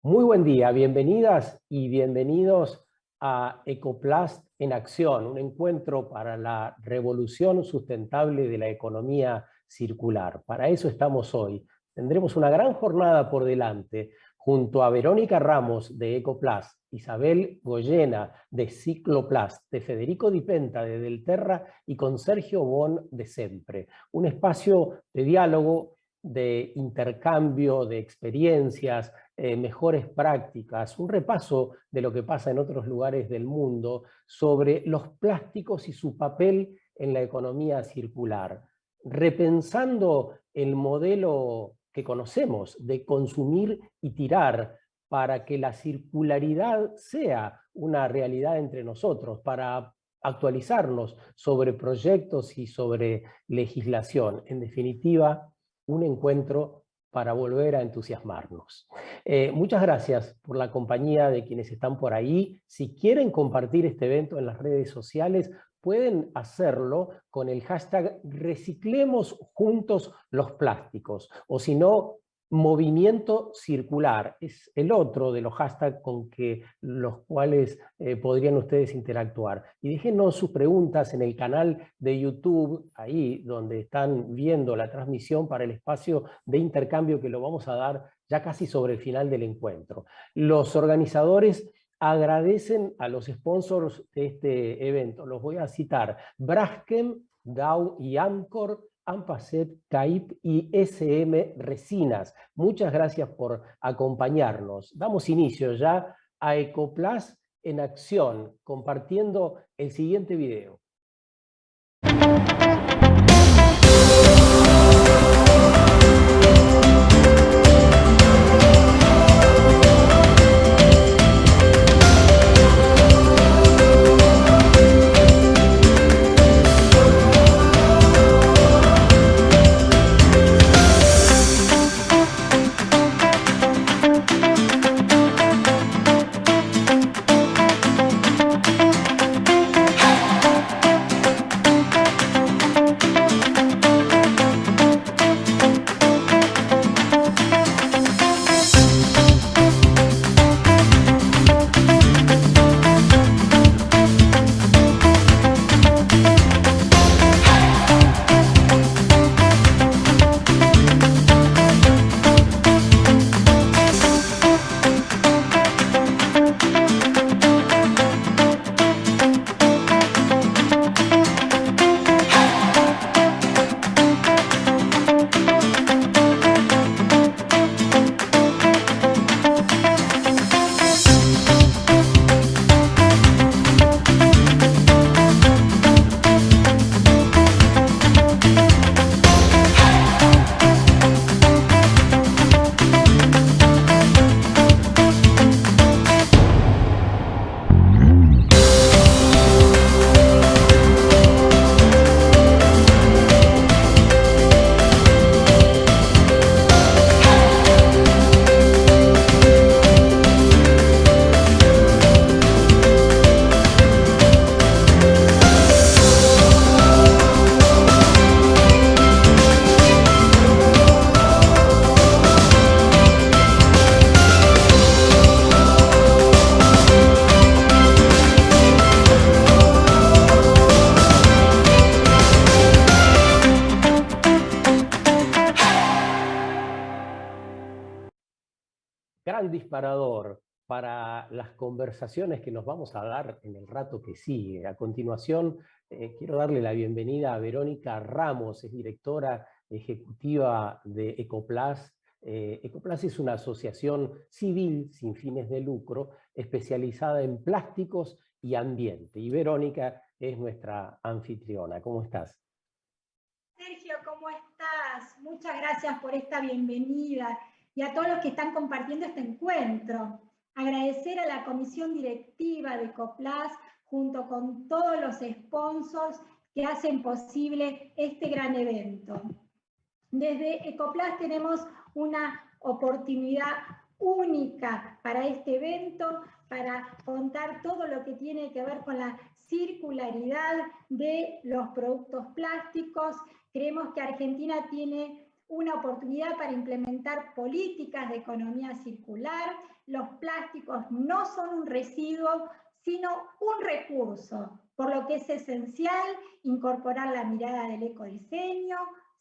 Muy buen día, bienvenidas y bienvenidos a Ecoplast en Acción, un encuentro para la revolución sustentable de la economía circular. Para eso estamos hoy. Tendremos una gran jornada por delante junto a Verónica Ramos de Ecoplast, Isabel Goyena de Cicloplast, de Federico Di Penta de Delterra y con Sergio Bon de Sempre. Un espacio de diálogo, de intercambio de experiencias, mejores prácticas, un repaso de lo que pasa en otros lugares del mundo sobre los plásticos y su papel en la economía circular, repensando el modelo que conocemos de consumir y tirar para que la circularidad sea una realidad entre nosotros, para actualizarnos sobre proyectos y sobre legislación. En definitiva, un encuentro para volver a entusiasmarnos. Muchas gracias por la compañía de quienes están por ahí. Si quieren compartir este evento en las redes sociales, pueden hacerlo con el hashtag Reciclemos Juntos los Plásticos, o si no, Movimiento Circular. Es el otro de los hashtags con los cuales podrían ustedes interactuar. Y déjenos sus preguntas en el canal de YouTube, ahí donde están viendo la transmisión para el espacio de intercambio que lo vamos a dar ya casi sobre el final del encuentro. Los organizadores agradecen a los sponsors de este evento. Los voy a citar: Braskem, Dow y Amcor, Ampacet, CAIP y SM Resinas. Muchas gracias por acompañarnos. Damos inicio ya a Ecoplast en Acción, compartiendo el siguiente video. Gran disparador para las conversaciones que nos vamos a dar en el rato que sigue. A continuación, quiero darle la bienvenida a Verónica Ramos, es directora ejecutiva de Ecoplast. Ecoplast es una asociación civil sin fines de lucro especializada en plásticos y ambiente. Y Verónica es nuestra anfitriona. ¿Cómo estás? Sergio, ¿cómo estás? Muchas gracias por esta bienvenida y a todos los que están compartiendo este encuentro. Agradecer a la comisión directiva de Ecoplast junto con todos los sponsors que hacen posible este gran evento. Desde Ecoplast tenemos una oportunidad única para este evento, para contar todo lo que tiene que ver con la circularidad de los productos plásticos. Creemos que Argentina tiene una oportunidad para implementar políticas de economía circular. Los plásticos no son un residuo, sino un recurso, por lo que es esencial incorporar la mirada del ecodiseño,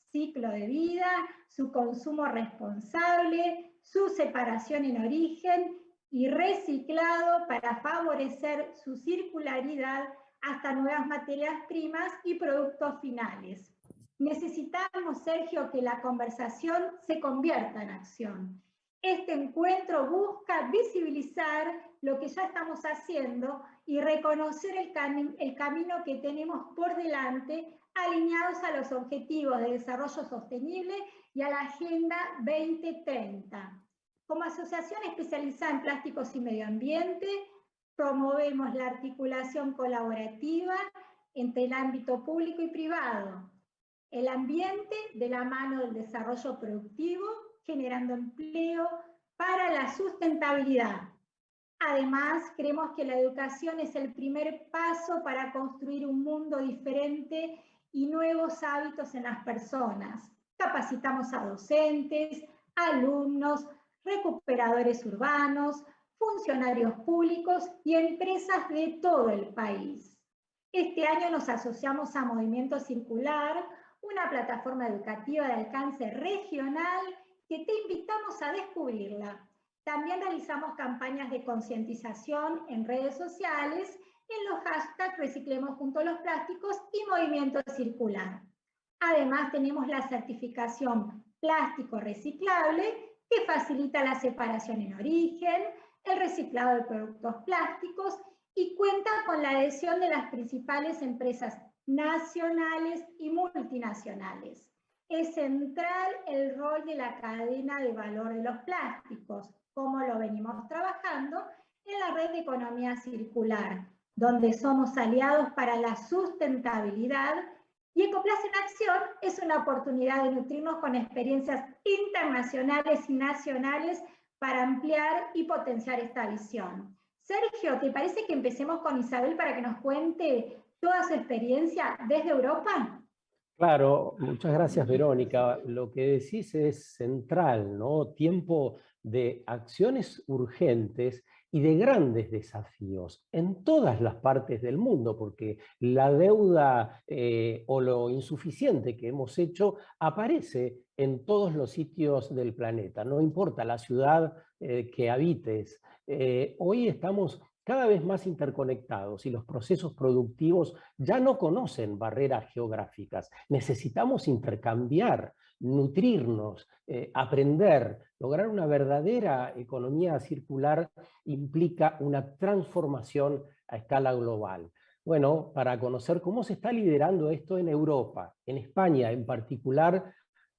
ciclo de vida, su consumo responsable, su separación en origen y reciclado para favorecer su circularidad hasta nuevas materias primas y productos finales. Necesitamos, Sergio, que la conversación se convierta en acción. Este encuentro busca visibilizar lo que ya estamos haciendo y reconocer el camino que tenemos por delante, alineados a los objetivos de desarrollo sostenible y a la Agenda 2030. Como asociación especializada en plásticos y medio ambiente, promovemos la articulación colaborativa entre el ámbito público y privado, el ambiente de la mano del desarrollo productivo, generando empleo para la sustentabilidad. Además, creemos que la educación es el primer paso para construir un mundo diferente y nuevos hábitos en las personas. Capacitamos a docentes, alumnos, recuperadores urbanos, funcionarios públicos y empresas de todo el país. Este año nos asociamos a Movimiento Circular, una plataforma educativa de alcance regional que te invitamos a descubrirla. También realizamos campañas de concientización en redes sociales en los hashtags Reciclemos Juntos los Plásticos y Movimiento Circular. Además, tenemos la certificación Plástico Reciclable, que facilita la separación en origen, el reciclado de productos plásticos y cuenta con la adhesión de las principales empresas nacionales y multinacionales. Es central el rol de la cadena de valor de los plásticos, como lo venimos trabajando en la red de economía circular, donde somos aliados para la sustentabilidad, y Ecoplast en Acción es una oportunidad de nutrirnos con experiencias internacionales y nacionales para ampliar y potenciar esta visión. Sergio, ¿te parece que empecemos con Isabel para que nos cuente toda su experiencia desde Europa? Claro, muchas gracias, Verónica. Lo que decís es central, ¿no? Tiempo de acciones urgentes y de grandes desafíos en todas las partes del mundo, porque la deuda o lo insuficiente que hemos hecho aparece en todos los sitios del planeta, no importa la ciudad que habites. Hoy estamos cada vez más interconectados y los procesos productivos ya no conocen barreras geográficas. Necesitamos intercambiar, nutrirnos, aprender. Lograr una verdadera economía circular implica una transformación a escala global. Bueno, para conocer cómo se está liderando esto en Europa, en España en particular,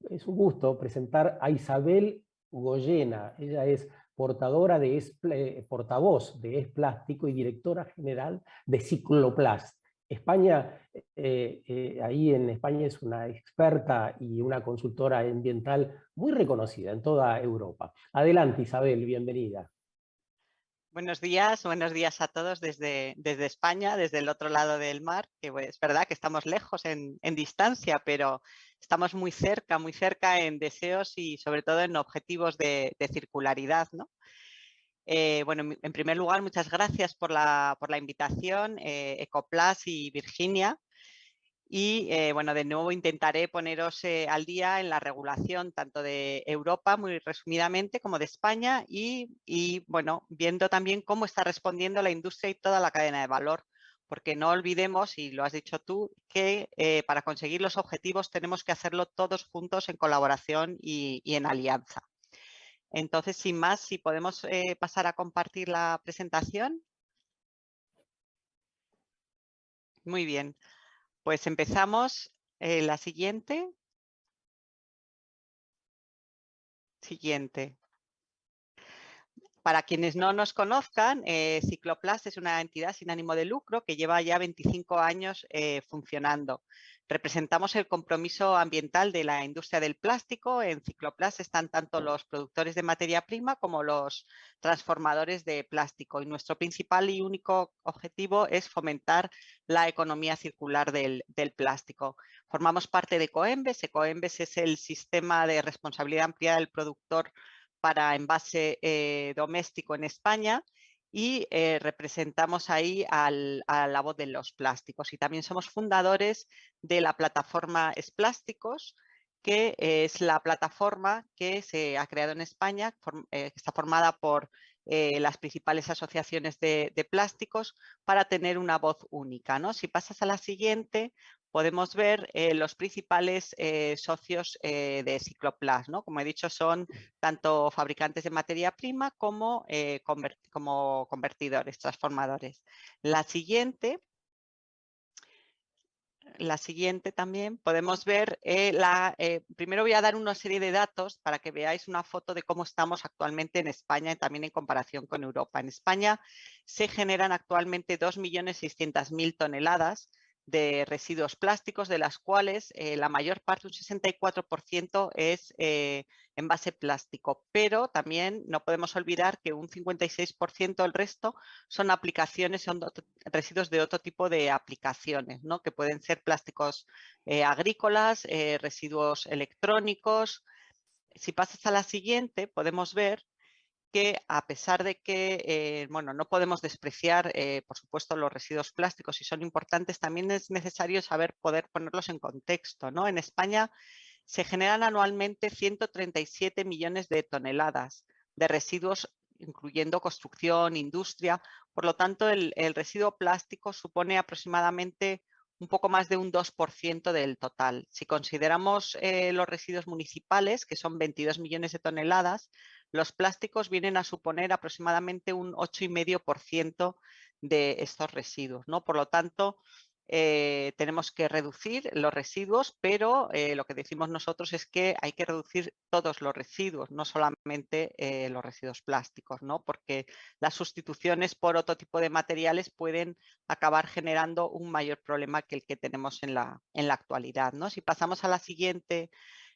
es un gusto presentar a Isabel Goyena. Ella es portavoz de Es Plástico y directora general de Cicloplast. España, ahí en España es una experta y una consultora ambiental muy reconocida en toda Europa. Adelante, Isabel, bienvenida. Buenos días a todos desde España, desde el otro lado del mar, que es verdad que estamos lejos en distancia, pero estamos muy cerca en deseos y sobre todo en objetivos de circularidad, ¿no? Bueno, en primer lugar, muchas gracias por la invitación, Ecoplast y Virginia. Y bueno, de nuevo intentaré poneros al día en la regulación tanto de Europa, muy resumidamente, como de España y bueno, viendo también cómo está respondiendo la industria y toda la cadena de valor. Porque no olvidemos, y lo has dicho tú, que para conseguir los objetivos tenemos que hacerlo todos juntos en colaboración y en alianza. Entonces, sin más, si podemos pasar a compartir la presentación. Muy bien, pues empezamos. La siguiente. Para quienes no nos conozcan, Cicloplast es una entidad sin ánimo de lucro que lleva ya 25 años funcionando. Representamos el compromiso ambiental de la industria del plástico. En Cicloplast están tanto los productores de materia prima como los transformadores de plástico. Y nuestro principal y único objetivo es fomentar la economía circular del plástico. Formamos parte de Ecoembes. Ecoembes es el sistema de responsabilidad ampliada del productor para envase doméstico en España y representamos ahí a la voz de los plásticos. Y también somos fundadores de la plataforma Esplásticos, que es la plataforma que se ha creado en España, que está formada por las principales asociaciones de plásticos para tener una voz única, ¿no? Si pasas a la siguiente, podemos ver los principales socios de Cicloplast, ¿no? Como he dicho, son tanto fabricantes de materia prima como convertidores, transformadores. La siguiente también podemos ver, primero voy a dar una serie de datos para que veáis una foto de cómo estamos actualmente en España y también en comparación con Europa. En España se generan actualmente 2.600.000 toneladas de residuos plásticos, de las cuales la mayor parte, un 64%, es envase plástico, pero también no podemos olvidar que un 56% del resto son aplicaciones, son residuos de otro tipo de aplicaciones, ¿no? Que pueden ser plásticos agrícolas, residuos electrónicos. Si pasas a la siguiente, podemos ver que a pesar de que bueno, no podemos despreciar, por supuesto, los residuos plásticos y son importantes, también es necesario saber poder ponerlos en contexto, ¿no? En España se generan anualmente 137 millones de toneladas de residuos, incluyendo construcción, industria. Por lo tanto, el residuo plástico supone aproximadamente un poco más de un 2% del total. Si consideramos los residuos municipales, que son 22 millones de toneladas, los plásticos vienen a suponer aproximadamente un 8,5% de estos residuos, ¿no? Por lo tanto, tenemos que reducir los residuos, pero lo que decimos nosotros es que hay que reducir todos los residuos, no solamente los residuos plásticos, ¿no? Porque las sustituciones por otro tipo de materiales pueden acabar generando un mayor problema que el que tenemos en la actualidad, ¿no? Si pasamos a la siguiente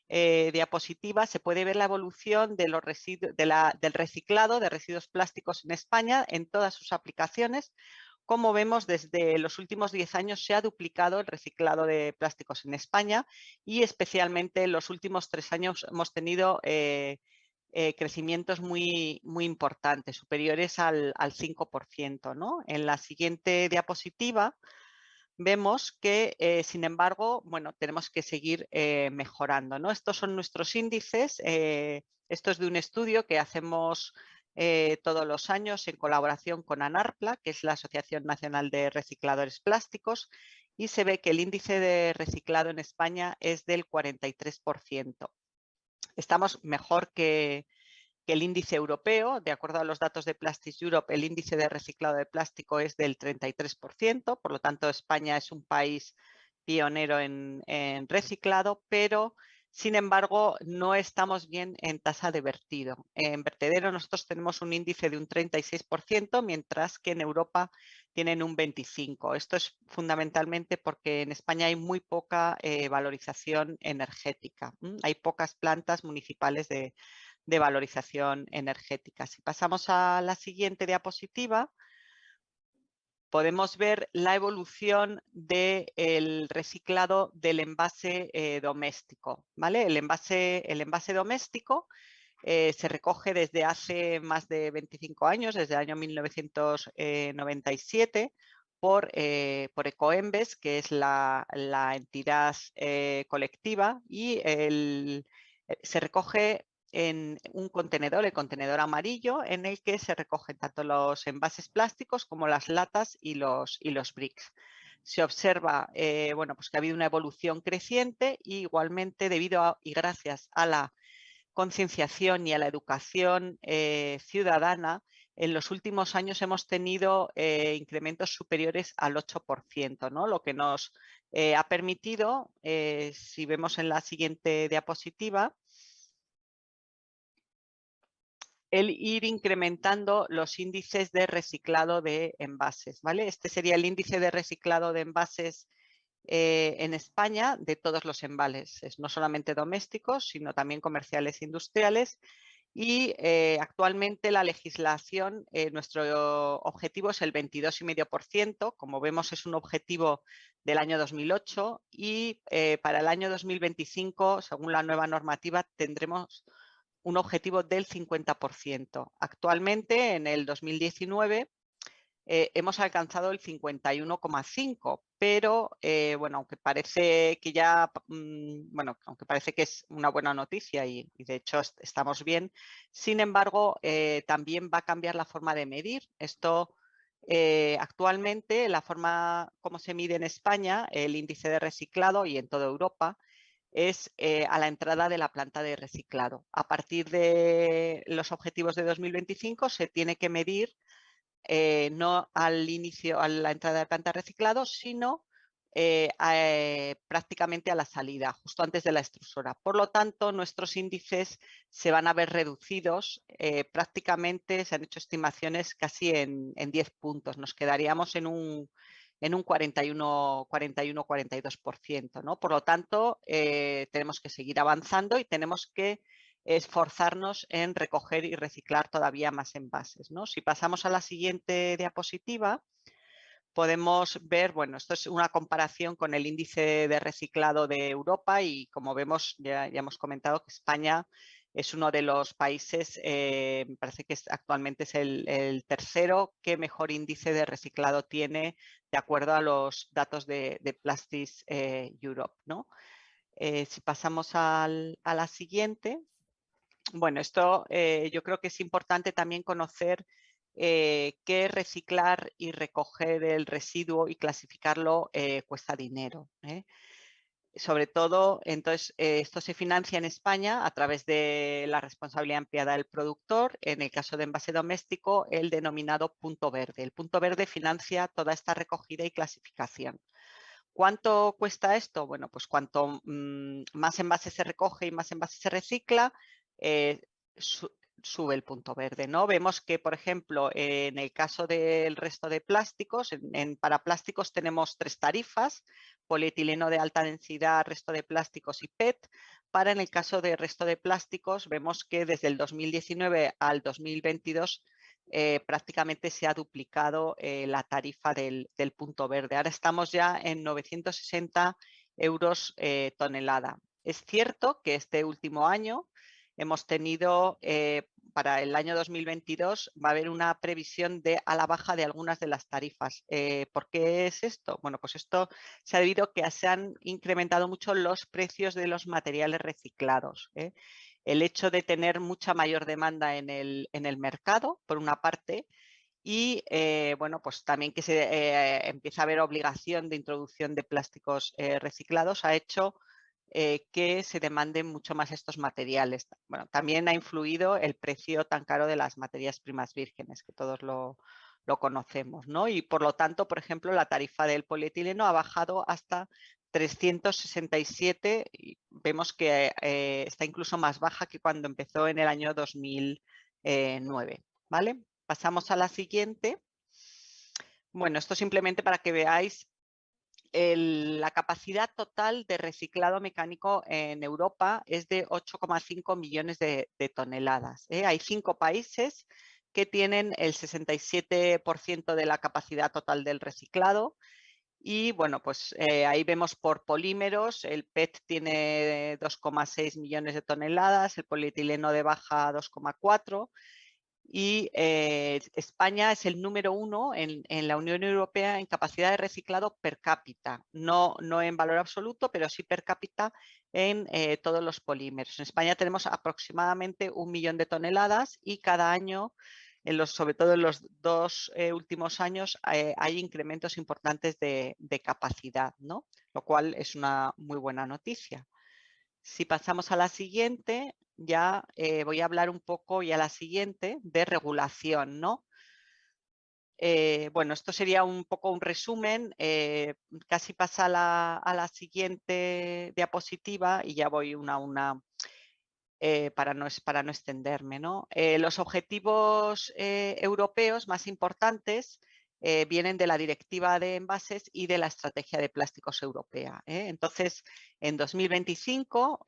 diapositiva, se puede ver la evolución de los del reciclado de residuos plásticos en España en todas sus aplicaciones. Como vemos, desde los últimos 10 años se ha duplicado el reciclado de plásticos en España y especialmente en los últimos 3 años hemos tenido crecimientos muy importantes, superiores al 5%, ¿no? En la siguiente diapositiva vemos que, sin embargo, bueno, tenemos que seguir mejorando, ¿no? Estos son nuestros índices. Esto es de un estudio que hacemos todos los años en colaboración con ANARPLA, que es la Asociación Nacional de Recicladores Plásticos, y se ve que el índice de reciclado en España es del 43%. Estamos mejor que el índice europeo. De acuerdo a los datos de Plastics Europe, el índice de reciclado de plástico es del 33%, por lo tanto España es un país pionero en reciclado, pero sin embargo no estamos bien en tasa de vertido. En vertedero nosotros tenemos un índice de un 36%, mientras que en Europa tienen un 25%. Esto es fundamentalmente porque en España hay muy poca valorización energética. Hay pocas plantas municipales de valorización energética. Si pasamos a la siguiente diapositiva, podemos ver la evolución del reciclado del envase doméstico, ¿vale? El envase doméstico se recoge desde hace más de 25 años, desde el año 1997, por Ecoembes, que es la entidad colectiva, y se recoge en un contenedor, el contenedor amarillo, en el que se recogen tanto los envases plásticos como las latas y los bricks. Se observa bueno, pues que ha habido una evolución creciente y igualmente y gracias a la concienciación y a la educación ciudadana, en los últimos años hemos tenido incrementos superiores al 8%, ¿no? Lo que nos ha permitido, si vemos en la siguiente diapositiva, el ir incrementando los índices de reciclado de envases, ¿vale? Este sería el índice de reciclado de envases en España de todos los envases, no solamente domésticos, sino también comerciales e industriales. Y actualmente la legislación, nuestro objetivo es el 22,5%, como vemos es un objetivo del año 2008 y para el año 2025, según la nueva normativa, tendremos un objetivo del 50%. Actualmente, en el 2019, hemos alcanzado el 51,5%, pero bueno, aunque parece que ya, bueno, aunque parece que es una buena noticia y de hecho estamos bien, sin embargo, también va a cambiar la forma de medir. Esto actualmente, la forma como se mide en España, el índice de reciclado y en toda Europa, es a la entrada de la planta de reciclado. A partir de los objetivos de 2025 se tiene que medir no al inicio, a la entrada de planta de reciclado, sino prácticamente a la salida, justo antes de la extrusora. Por lo tanto, nuestros índices se van a ver reducidos, prácticamente se han hecho estimaciones casi en 10 puntos. Nos quedaríamos en un 41-42%, ¿no? Por lo tanto, tenemos que seguir avanzando y tenemos que esforzarnos en recoger y reciclar todavía más envases, ¿no? Si pasamos a la siguiente diapositiva, podemos ver, bueno, esto es una comparación con el índice de reciclado de Europa y como vemos, ya hemos comentado que España es uno de los países, me parece que actualmente es el tercero que mejor índice de reciclado tiene de acuerdo a los datos de Plastics Europe, ¿no? Si pasamos a la siguiente. Bueno, esto yo creo que es importante también conocer que reciclar y recoger el residuo y clasificarlo cuesta dinero. Sobre todo, entonces, esto se financia en España a través de la responsabilidad ampliada del productor, en el caso de envase doméstico, el denominado punto verde. El punto verde financia toda esta recogida y clasificación. ¿Cuánto cuesta esto? Bueno, pues cuanto más envases se recoge y más envases se recicla, sube el punto verde, ¿no? Vemos que, por ejemplo, en el caso del resto de plásticos, para plásticos tenemos 3 tarifas, polietileno de alta densidad, resto de plásticos y PET. Para en el caso de resto de plásticos, vemos que desde el 2019 al 2022 prácticamente se ha duplicado la tarifa del punto verde. Ahora estamos ya en 960 euros tonelada. Es cierto que este último año hemos tenido, para el año 2022, va a haber una previsión de a la baja de algunas de las tarifas. ¿Por qué es esto? Bueno, pues esto se ha debido a que se han incrementado mucho los precios de los materiales reciclados. El hecho de tener mucha mayor demanda en el mercado, por una parte, y bueno, pues también que se empieza a haber obligación de introducción de plásticos reciclados ha hecho que se demanden mucho más estos materiales. Bueno, también ha influido el precio tan caro de las materias primas vírgenes, que todos lo conocemos, ¿no? Y por lo tanto, por ejemplo, la tarifa del polietileno ha bajado hasta 367 y vemos que está incluso más baja que cuando empezó en el año 2009, ¿vale? Pasamos a la siguiente. Bueno, esto simplemente para que veáis la capacidad total de reciclado mecánico en Europa es de 8,5 millones de toneladas. Hay 5 países que tienen el 67% de la capacidad total del reciclado. Y bueno, pues ahí vemos por polímeros, el PET tiene 2,6 millones de toneladas, el polietileno de baja 2,4 y España es el número 1 en la Unión Europea en capacidad de reciclado per cápita, no en valor absoluto, pero sí per cápita en todos los polímeros. En España tenemos aproximadamente 1 millón de toneladas y cada año, sobre todo en los 2 últimos años, hay incrementos importantes de capacidad, ¿no? Lo cual es una muy buena noticia. Si pasamos a la siguiente, ya voy a hablar un poco y a la siguiente de regulación, ¿no? Bueno, esto sería un poco un resumen, casi pasa a la siguiente diapositiva y ya voy una a una. para no extenderme, ¿no? Los objetivos europeos más importantes vienen de la Directiva de Envases y de la Estrategia de Plásticos Europea. Entonces, en 2025,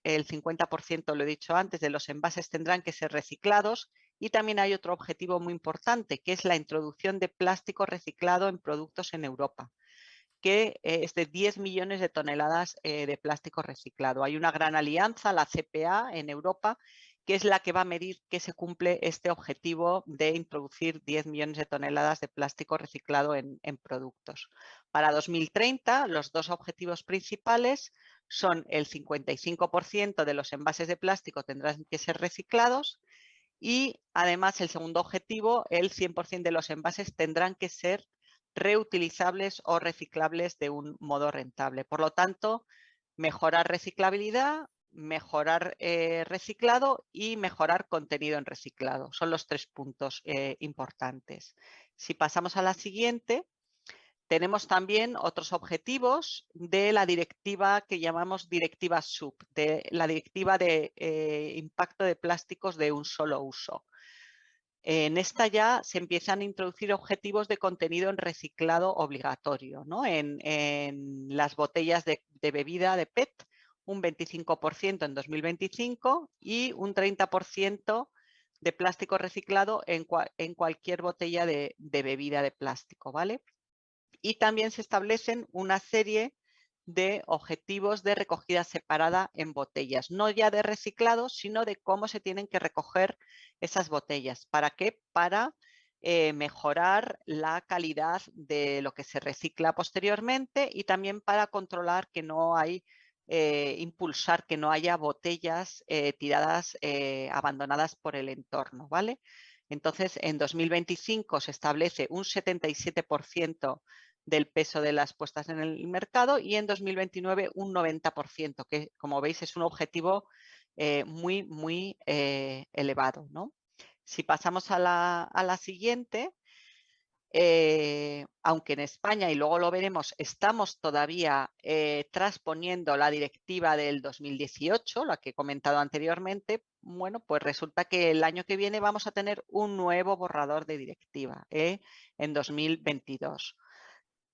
el 50%, lo he dicho antes, de los envases tendrán que ser reciclados, y también hay otro objetivo muy importante, que es la introducción de plástico reciclado en productos en Europa, que es de 10 millones de toneladas de plástico reciclado. Hay una gran alianza, la CPA, en Europa, que es la que va a medir que se cumple este objetivo de introducir 10 millones de toneladas de plástico reciclado en productos. Para 2030, los dos objetivos principales son el 55% de los envases de plástico tendrán que ser reciclados, y además el segundo objetivo, el 100% de los envases tendrán que ser reutilizables o reciclables de un modo rentable. Por lo tanto, mejorar reciclabilidad, mejorar reciclado y mejorar contenido en reciclado. Son los 3 puntos importantes. Si pasamos a la siguiente, tenemos también otros objetivos de la directiva que llamamos directiva SUP, de la directiva de impacto de plásticos de un solo uso. En esta ya se empiezan a introducir objetivos de contenido en reciclado obligatorio, ¿no? En las botellas de bebida de PET, un 25% en 2025 y un 30% de plástico reciclado en cualquier botella de bebida de plástico, ¿vale? Y también se establecen una serie de objetivos de recogida separada en botellas, no ya de reciclado, sino de cómo se tienen que recoger esas botellas. ¿Para qué? Para mejorar la calidad de lo que se recicla posteriormente, y también para controlar que no hay, impulsar que no haya botellas tiradas, abandonadas por el entorno, ¿vale? Entonces, en 2025 se establece un 77% del peso de las puestas en el mercado, y en 2029 un 90%, que como veis es un objetivo muy elevado, ¿no? Si pasamos a la siguiente, aunque en España, y luego lo veremos, estamos todavía transponiendo la directiva del 2018, la que he comentado anteriormente, bueno, pues resulta que el año que viene vamos a tener un nuevo borrador de directiva en 2022.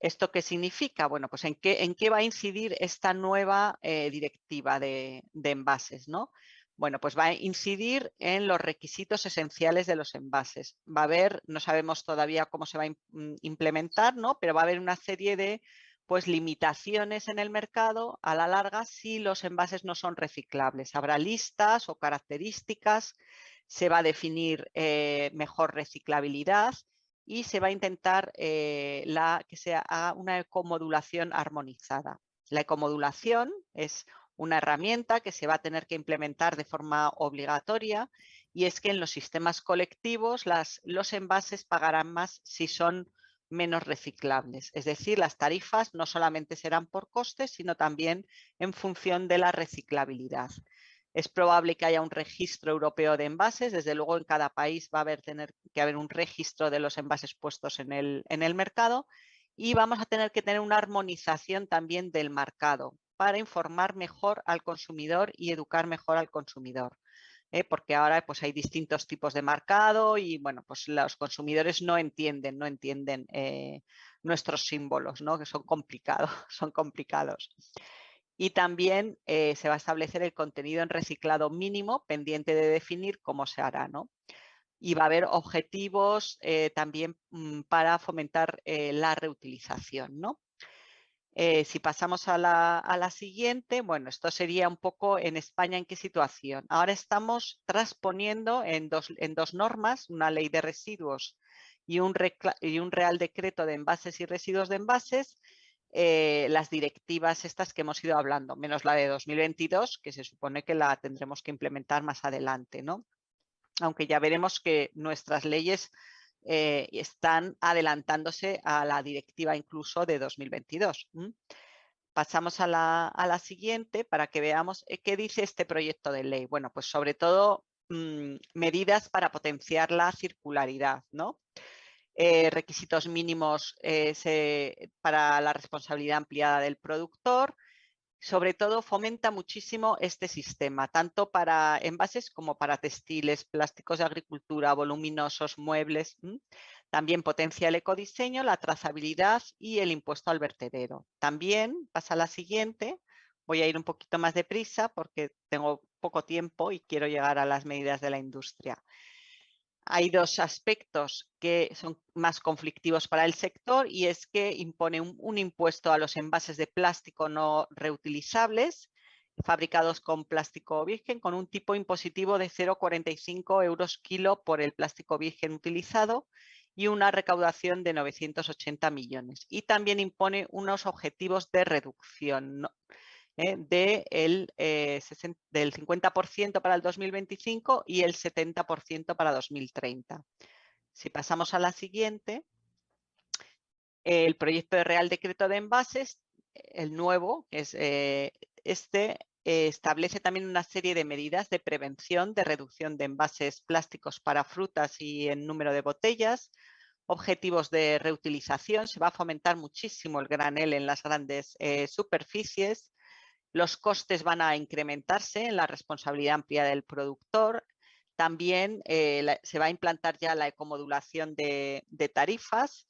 ¿Esto qué significa? Bueno, pues ¿en qué va a incidir esta nueva directiva de envases, ¿no? Bueno, pues va a incidir en los requisitos esenciales de los envases. Va a haber, no sabemos todavía cómo se va a implementar, ¿no? Pero va a haber una serie de, pues, limitaciones en el mercado a la larga si los envases no son reciclables. Habrá listas o características, se va a definir mejor reciclabilidad, y se va a intentar que se haga una ecomodulación armonizada. La ecomodulación es una herramienta que se va a tener que implementar de forma obligatoria, y es que en los sistemas colectivos los envases pagarán más si son menos reciclables. Es decir, las tarifas no solamente serán por costes, sino también en función de la reciclabilidad. Es probable que haya un registro europeo de envases. Desde luego, en cada país va a tener que haber un registro de los envases puestos en el mercado, y vamos a tener que tener una armonización también del marcado para informar mejor al consumidor y educar mejor al consumidor. Porque ahora pues hay distintos tipos de marcado y bueno, pues los consumidores no entienden nuestros símbolos, ¿no? Que son complicados, son complicados. Y también se va a establecer el contenido en reciclado mínimo, pendiente de definir cómo se hará, ¿no? Y va a haber objetivos también para fomentar la reutilización, ¿no? Si pasamos a la siguiente, bueno, esto sería un poco en España en qué situación. Ahora estamos transponiendo en dos normas, una ley de residuos y un Real Decreto de envases y residuos de envases, las directivas estas que hemos ido hablando, menos la de 2022, que se supone que la tendremos que implementar más adelante, ¿no? Aunque ya veremos que nuestras leyes están adelantándose a la directiva incluso de 2022. Pasamos a la siguiente para que veamos qué dice este proyecto de ley. Bueno, pues sobre todo medidas para potenciar la circularidad, ¿no? Requisitos mínimos para la responsabilidad ampliada del productor, Sobre todo fomenta muchísimo este sistema, tanto para envases como para textiles, plásticos de agricultura, voluminosos, muebles. También potencia el ecodiseño, la trazabilidad y el impuesto al vertedero. También pasa a la siguiente. Voy a ir un poquito más deprisa porque tengo poco tiempo y quiero llegar a las medidas de la industria. Hay dos aspectos que son más conflictivos para el sector y es que impone un impuesto a los envases de plástico no reutilizables fabricados con plástico virgen con un tipo impositivo de 0,45 euros kilo por el plástico virgen utilizado y una recaudación de 980 millones. Y también impone unos objetivos de reducción del 50% para el 2025 y el 70% para 2030. Si pasamos a la siguiente, el proyecto de Real Decreto de Envases, el nuevo, que es establece también una serie de medidas de prevención de reducción de envases plásticos para frutas y en número de botellas, objetivos de reutilización, se va a fomentar muchísimo el granel en las grandes superficies. Los costes van a incrementarse en la responsabilidad ampliada del productor. También se va a implantar ya la ecomodulación de tarifas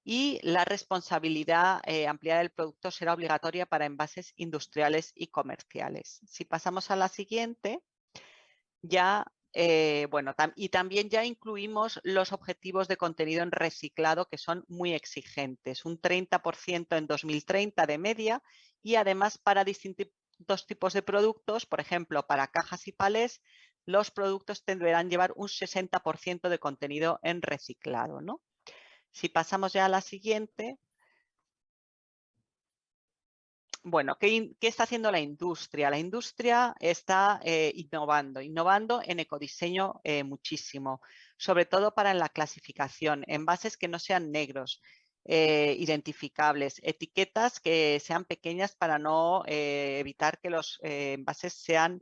y la responsabilidad ampliada del productor será obligatoria para envases industriales y comerciales. Si pasamos a la siguiente, ya y también ya incluimos los objetivos de contenido en reciclado que son muy exigentes, un 30% en 2030 de media y además para distintos tipos de productos, por ejemplo, para cajas y palés, los productos deberán llevar un 60% de contenido en reciclado, ¿no? Si pasamos ya a la siguiente. Bueno, ¿qué está haciendo la industria? La industria está innovando en ecodiseño muchísimo, sobre todo para la clasificación, envases que no sean negros, identificables, etiquetas que sean pequeñas para no evitar que los envases sean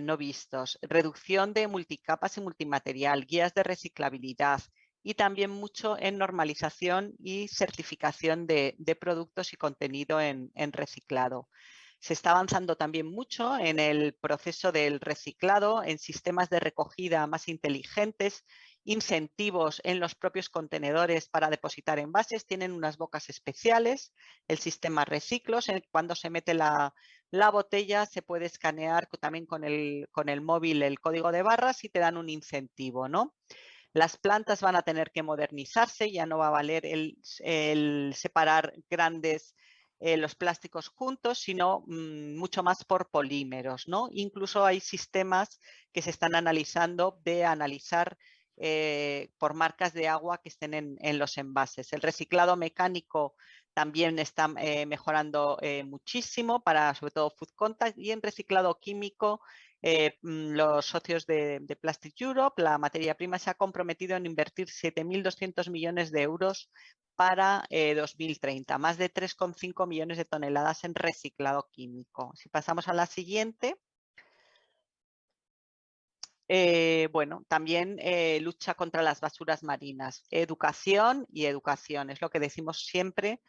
no vistos, reducción de multicapas y multimaterial, guías de reciclabilidad, y también mucho en normalización y certificación de productos y contenido en reciclado. Se está avanzando también mucho en el proceso del reciclado, en sistemas de recogida más inteligentes, incentivos en los propios contenedores para depositar envases, tienen unas bocas especiales, el sistema Reciclos, cuando se mete la botella se puede escanear también con el móvil el código de barras y te dan un incentivo, ¿no? Las plantas van a tener que modernizarse, ya no va a valer el separar grandes los plásticos juntos, sino mucho más por polímeros, ¿no? Incluso hay sistemas que se están analizando de analizar por marcas de agua que estén en los envases. El reciclado mecánico también está mejorando muchísimo para sobre todo food contact, y en reciclado químico los socios de Plastic Europe, la materia prima se ha comprometido en invertir 7.200 millones de euros para 2030, más de 3,5 millones de toneladas en reciclado químico. Si pasamos a la siguiente. También lucha contra las basuras marinas. Educación y educación, es lo que decimos siempre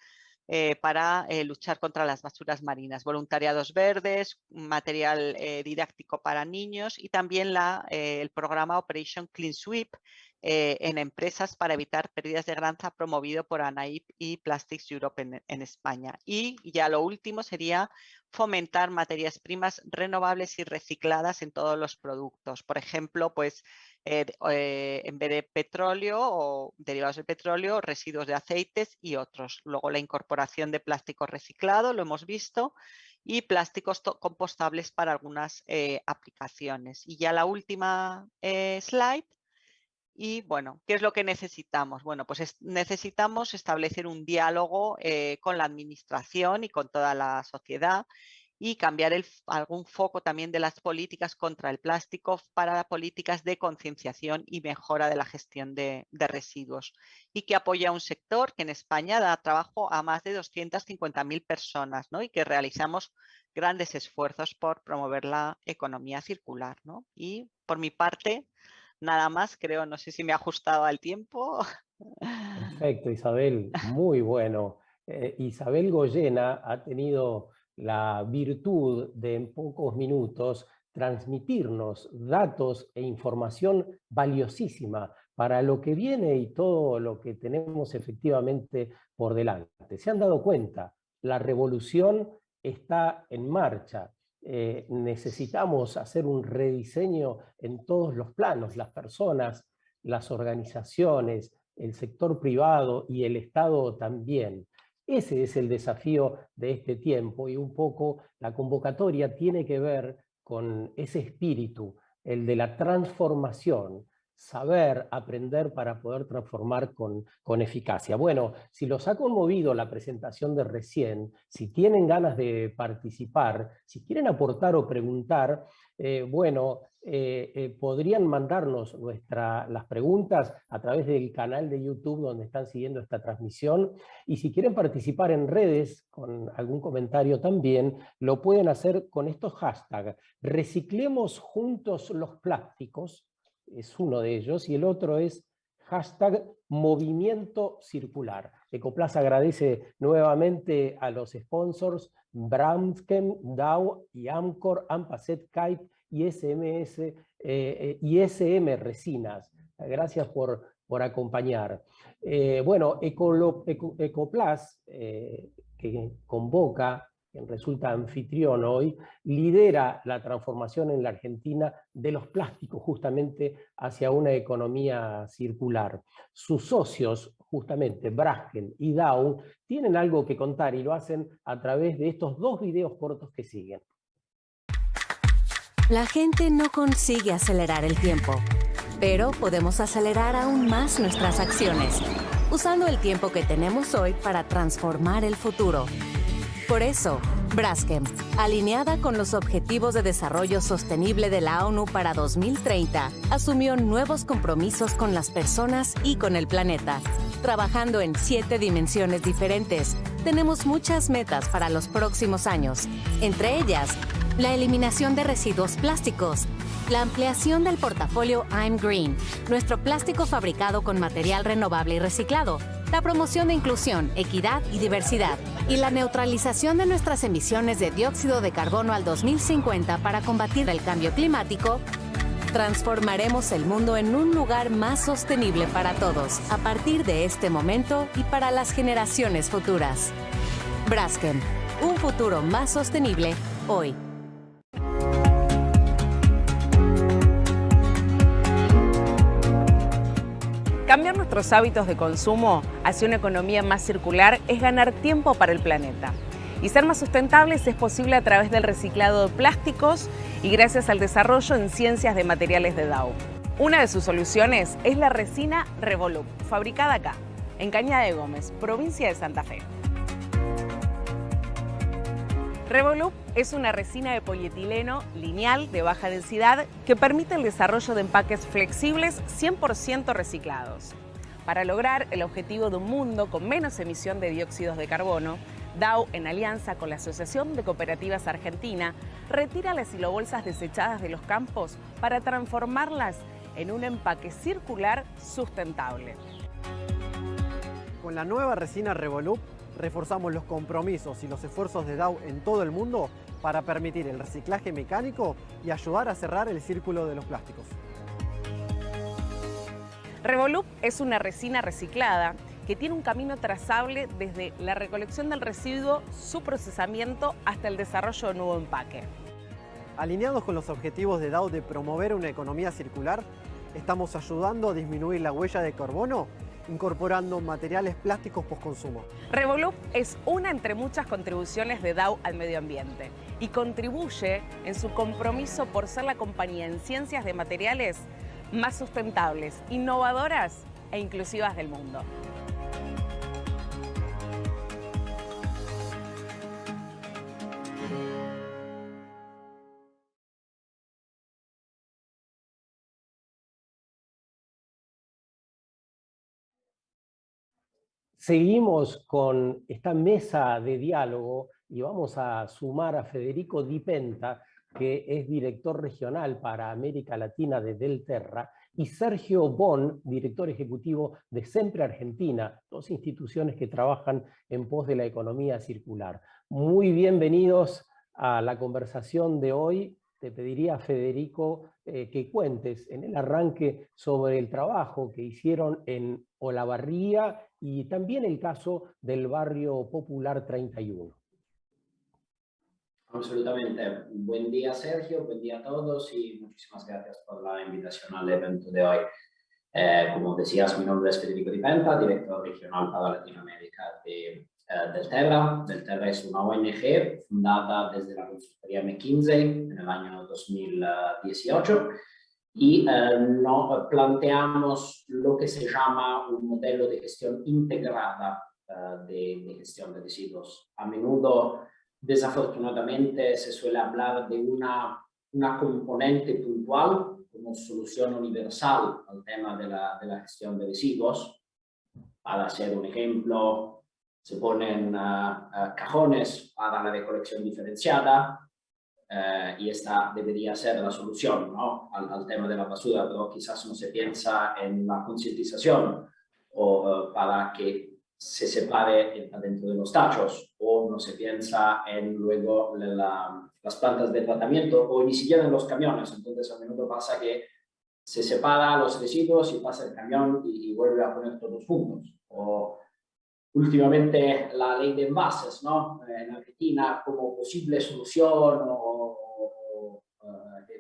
para luchar contra las basuras marinas. Voluntariados verdes, material didáctico para niños y también el programa Operation Clean Sweep en empresas para evitar pérdidas de granja promovido por ANAIP y Plastics Europe en España. Y ya lo último sería fomentar materias primas renovables y recicladas en todos los productos. Por ejemplo, pues en vez de petróleo o derivados del petróleo, residuos de aceites y otros. Luego la incorporación de plástico reciclado, lo hemos visto, y plásticos compostables para algunas aplicaciones. Y ya la última slide. Y bueno, ¿qué es lo que necesitamos? Bueno, pues necesitamos establecer un diálogo con la administración y con toda la sociedad y cambiar algún foco también de las políticas contra el plástico para políticas de concienciación y mejora de la gestión de residuos, y que apoya a un sector que en España da trabajo a más de 250.000 personas, ¿no? Y que realizamos grandes esfuerzos por promover la economía circular, ¿no? Y por mi parte, nada más, creo, no sé si me ha ajustado al tiempo. Perfecto, Isabel, muy bueno. Isabel Goyena ha tenido la virtud de en pocos minutos transmitirnos datos e información valiosísima para lo que viene y todo lo que tenemos efectivamente por delante. ¿Se han dado cuenta? La revolución está en marcha. Necesitamos hacer un rediseño en todos los planos, las personas, las organizaciones, el sector privado y el Estado también. Ese es el desafío de este tiempo y un poco la convocatoria tiene que ver con ese espíritu, el de la transformación, saber, aprender para poder transformar con eficacia. Bueno, si los ha conmovido la presentación de recién, si tienen ganas de participar, si quieren aportar o preguntar, podrían mandarnos las preguntas a través del canal de YouTube donde están siguiendo esta transmisión, y si quieren participar en redes con algún comentario también, lo pueden hacer con estos hashtags. Reciclemos juntos los plásticos, es uno de ellos, y el otro es hashtag movimiento circular. Ecoplast agradece nuevamente a los sponsors Braskem, Dow y Amcor, Ampaset, Kite y ISM Resinas. Gracias por acompañar. Ecoplast, que convoca, quien resulta anfitrión hoy, lidera la transformación en la Argentina de los plásticos justamente hacia una economía circular. Sus socios, justamente Braskem y Dow, tienen algo que contar y lo hacen a través de estos 2 videos cortos que siguen. La gente no consigue acelerar el tiempo, pero podemos acelerar aún más nuestras acciones, usando el tiempo que tenemos hoy para transformar el futuro. Por eso, Braskem, alineada con los Objetivos de Desarrollo Sostenible de la ONU para 2030, asumió nuevos compromisos con las personas y con el planeta. Trabajando en 7 dimensiones diferentes, tenemos muchas metas para los próximos años, entre ellas, la eliminación de residuos plásticos, la ampliación del portafolio I'm Green, nuestro plástico fabricado con material renovable y reciclado, la promoción de inclusión, equidad y diversidad, y la neutralización de nuestras emisiones de dióxido de carbono al 2050 para combatir el cambio climático. Transformaremos el mundo en un lugar más sostenible para todos, a partir de este momento y para las generaciones futuras. Braskem, un futuro más sostenible hoy. Cambiar nuestros hábitos de consumo hacia una economía más circular es ganar tiempo para el planeta. Y ser más sustentables es posible a través del reciclado de plásticos y gracias al desarrollo en ciencias de materiales de Dow. Una de sus soluciones es la resina Revolup, fabricada acá, en Cañada de Gómez, provincia de Santa Fe. Revolup es una resina de polietileno lineal de baja densidad que permite el desarrollo de empaques flexibles 100% reciclados. Para lograr el objetivo de un mundo con menos emisión de dióxidos de carbono, Dow, en alianza con la Asociación de Cooperativas Argentina, retira las silobolsas desechadas de los campos para transformarlas en un empaque circular sustentable. Con la nueva resina Revolup, reforzamos los compromisos y los esfuerzos de Dow en todo el mundo para permitir el reciclaje mecánico y ayudar a cerrar el círculo de los plásticos. Revolup es una resina reciclada que tiene un camino trazable desde la recolección del residuo, su procesamiento hasta el desarrollo de un nuevo empaque. Alineados con los objetivos de Dow de promover una economía circular, estamos ayudando a disminuir la huella de carbono incorporando materiales plásticos postconsumo. Revolup es una entre muchas contribuciones de Dow al medio ambiente y contribuye en su compromiso por ser la compañía en ciencias de materiales más sustentables, innovadoras e inclusivas del mundo. Seguimos con esta mesa de diálogo y vamos a sumar a Federico Di Penta, que es director regional para América Latina de Delterra, y Sergio Bon, director ejecutivo de Sempre Argentina, 2 instituciones que trabajan en pos de la economía circular. Muy bienvenidos a la conversación de hoy. Te pediría, Federico, que cuentes en el arranque sobre el trabajo que hicieron en Olavarría y también el caso del barrio Popular 31. Absolutamente. Buen día, Sergio. Buen día a todos y muchísimas gracias por la invitación al evento de hoy. Como decías, mi nombre es Federico Di Penta, director regional para Latinoamérica del Terra. Del Terra es una ONG fundada desde la consultoría McKinsey en el año 2018 y planteamos lo que se llama un modelo de gestión integrada de gestión de residuos. A menudo, desafortunadamente, se suele hablar de una componente puntual como solución universal al tema de la gestión de residuos. Para hacer un ejemplo, se ponen cajones para la recolección diferenciada y esta debería ser la solución, ¿no?, al tema de la basura, pero quizás no se piensa en la concientización o para que se separe dentro de los tachos, o no se piensa en luego las plantas de tratamiento o ni siquiera en los camiones. Entonces a menudo pasa que se separa los residuos y pasa el camión y vuelve a poner todos juntos. O últimamente la ley de envases, ¿no?, en Argentina como posible solución,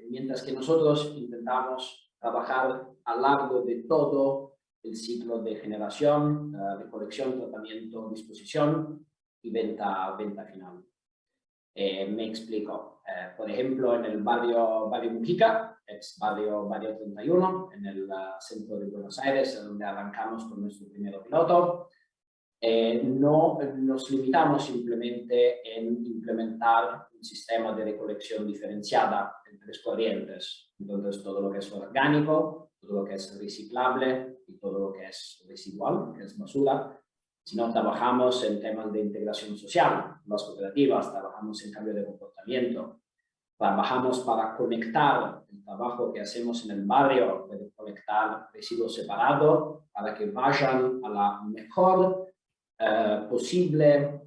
mientras que nosotros intentamos trabajar a lo largo de todo el ciclo de generación, recolección, tratamiento, disposición y venta final. Me explico. Por ejemplo, en el barrio Mujica, ex barrio 31, en el centro de Buenos Aires, donde arrancamos con nuestro primer piloto, no nos limitamos simplemente en implementar un sistema de recolección diferenciada en 3 corrientes. Entonces, todo lo que es orgánico, todo lo que es reciclable y todo lo que es residual, que es basura, sino trabajamos en temas de integración social, las cooperativas, trabajamos en cambio de comportamiento, trabajamos para conectar el trabajo que hacemos en el barrio, de conectar residuos separados para que vayan a la mejor posible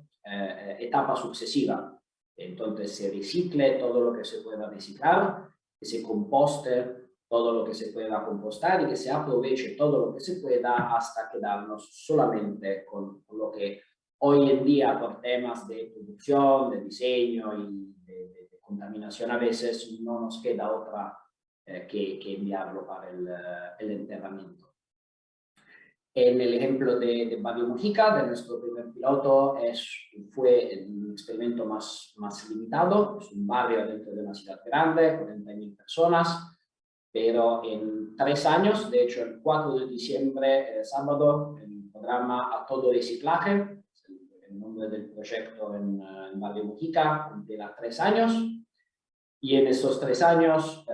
etapa sucesiva. Entonces se recicle todo lo que se pueda reciclar, que se composte todo lo que se pueda compostar y que se aproveche todo lo que se pueda hasta quedarnos solamente con lo que hoy en día, por temas de producción, de diseño y de contaminación, a veces no nos queda otra que enviarlo para el enterramiento. En el ejemplo de Barrio Mujica, de nuestro primer piloto, fue un experimento más limitado. Es un barrio dentro de una ciudad grande, 40.000 personas, pero en 3 años, de hecho el 4 de diciembre, sábado, el programa A Todo Reciclaje, el nombre del proyecto en Barrio Mujica, cumplirá 3 años. Y en esos 3 años,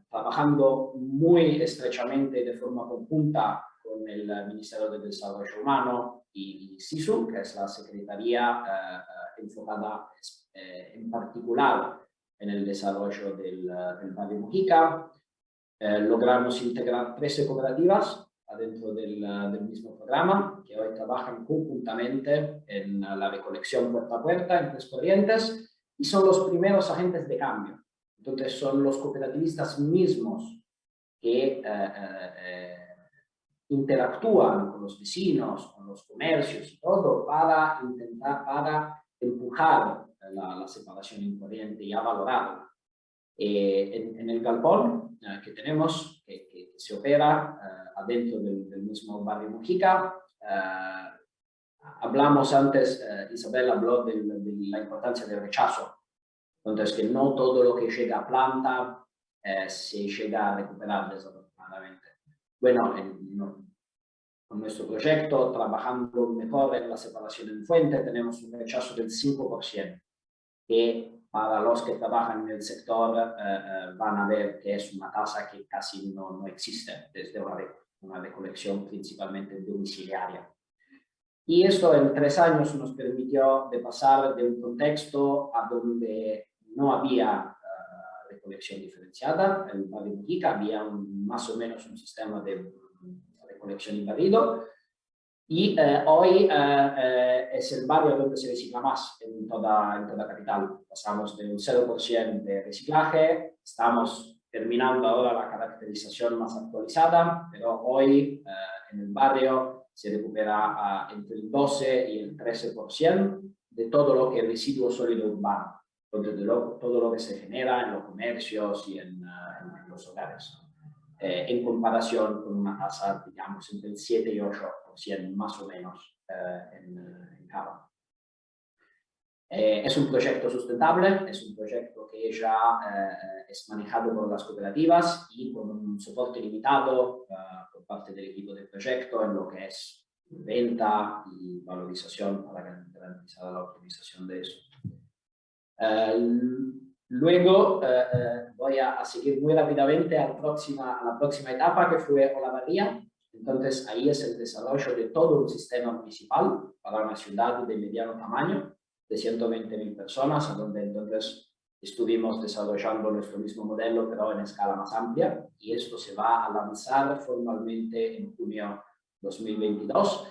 trabajando muy estrechamente de forma conjunta con el Ministerio de Desarrollo Humano y SISU, que es la secretaría enfocada en particular en el desarrollo del Barrio Mujica, logramos integrar 13 cooperativas adentro del mismo programa, que hoy trabajan conjuntamente en la recolección puerta a puerta en 3 corrientes y son los primeros agentes de cambio. Entonces son los cooperativistas mismos que interactúan con los vecinos, con los comercios y todo para empujar la separación en corriente y a valorarla. En el galpón que tenemos, que se opera adentro del mismo barrio Mujica, hablamos antes, Isabel habló de la importancia del rechazo. Entonces, que no todo lo que llega a planta se llega a recuperar, desafortunadamente. Bueno, con nuestro proyecto, trabajando mejor en la separación en fuente, tenemos un rechazo del 5%, que para los que trabajan en el sector van a ver que es una tasa que casi no existe desde una recolección principalmente domiciliaria. Y esto en 3 años nos permitió de pasar de un contexto a donde no había recolección diferenciada. En el Barrio Mujica había más o menos un sistema de recolección invadido, Y hoy es el barrio donde se recicla más en toda Capital. Pasamos de un 0% de reciclaje, estamos terminando ahora la caracterización más actualizada, pero hoy en el barrio se recupera entre el 12 y el 13% de todo lo que es residuo sólido urbano, todo lo que se genera en los comercios y en los hogares. En comparación con una tasa, digamos, entre el 7 y 8% más o menos en Cava. Es un proyecto sustentable, es un proyecto que ya es manejado por las cooperativas y con un soporte limitado por parte del equipo del proyecto en lo que es venta y valorización para garantizar la optimización de eso. Luego voy a seguir muy rápidamente a la próxima etapa, que fue Olavarría. Entonces ahí es el desarrollo de todo un sistema municipal para una ciudad de mediano tamaño, de 120.000 personas, a donde entonces estuvimos desarrollando nuestro mismo modelo, pero en escala más amplia, y esto se va a lanzar formalmente en junio 2022.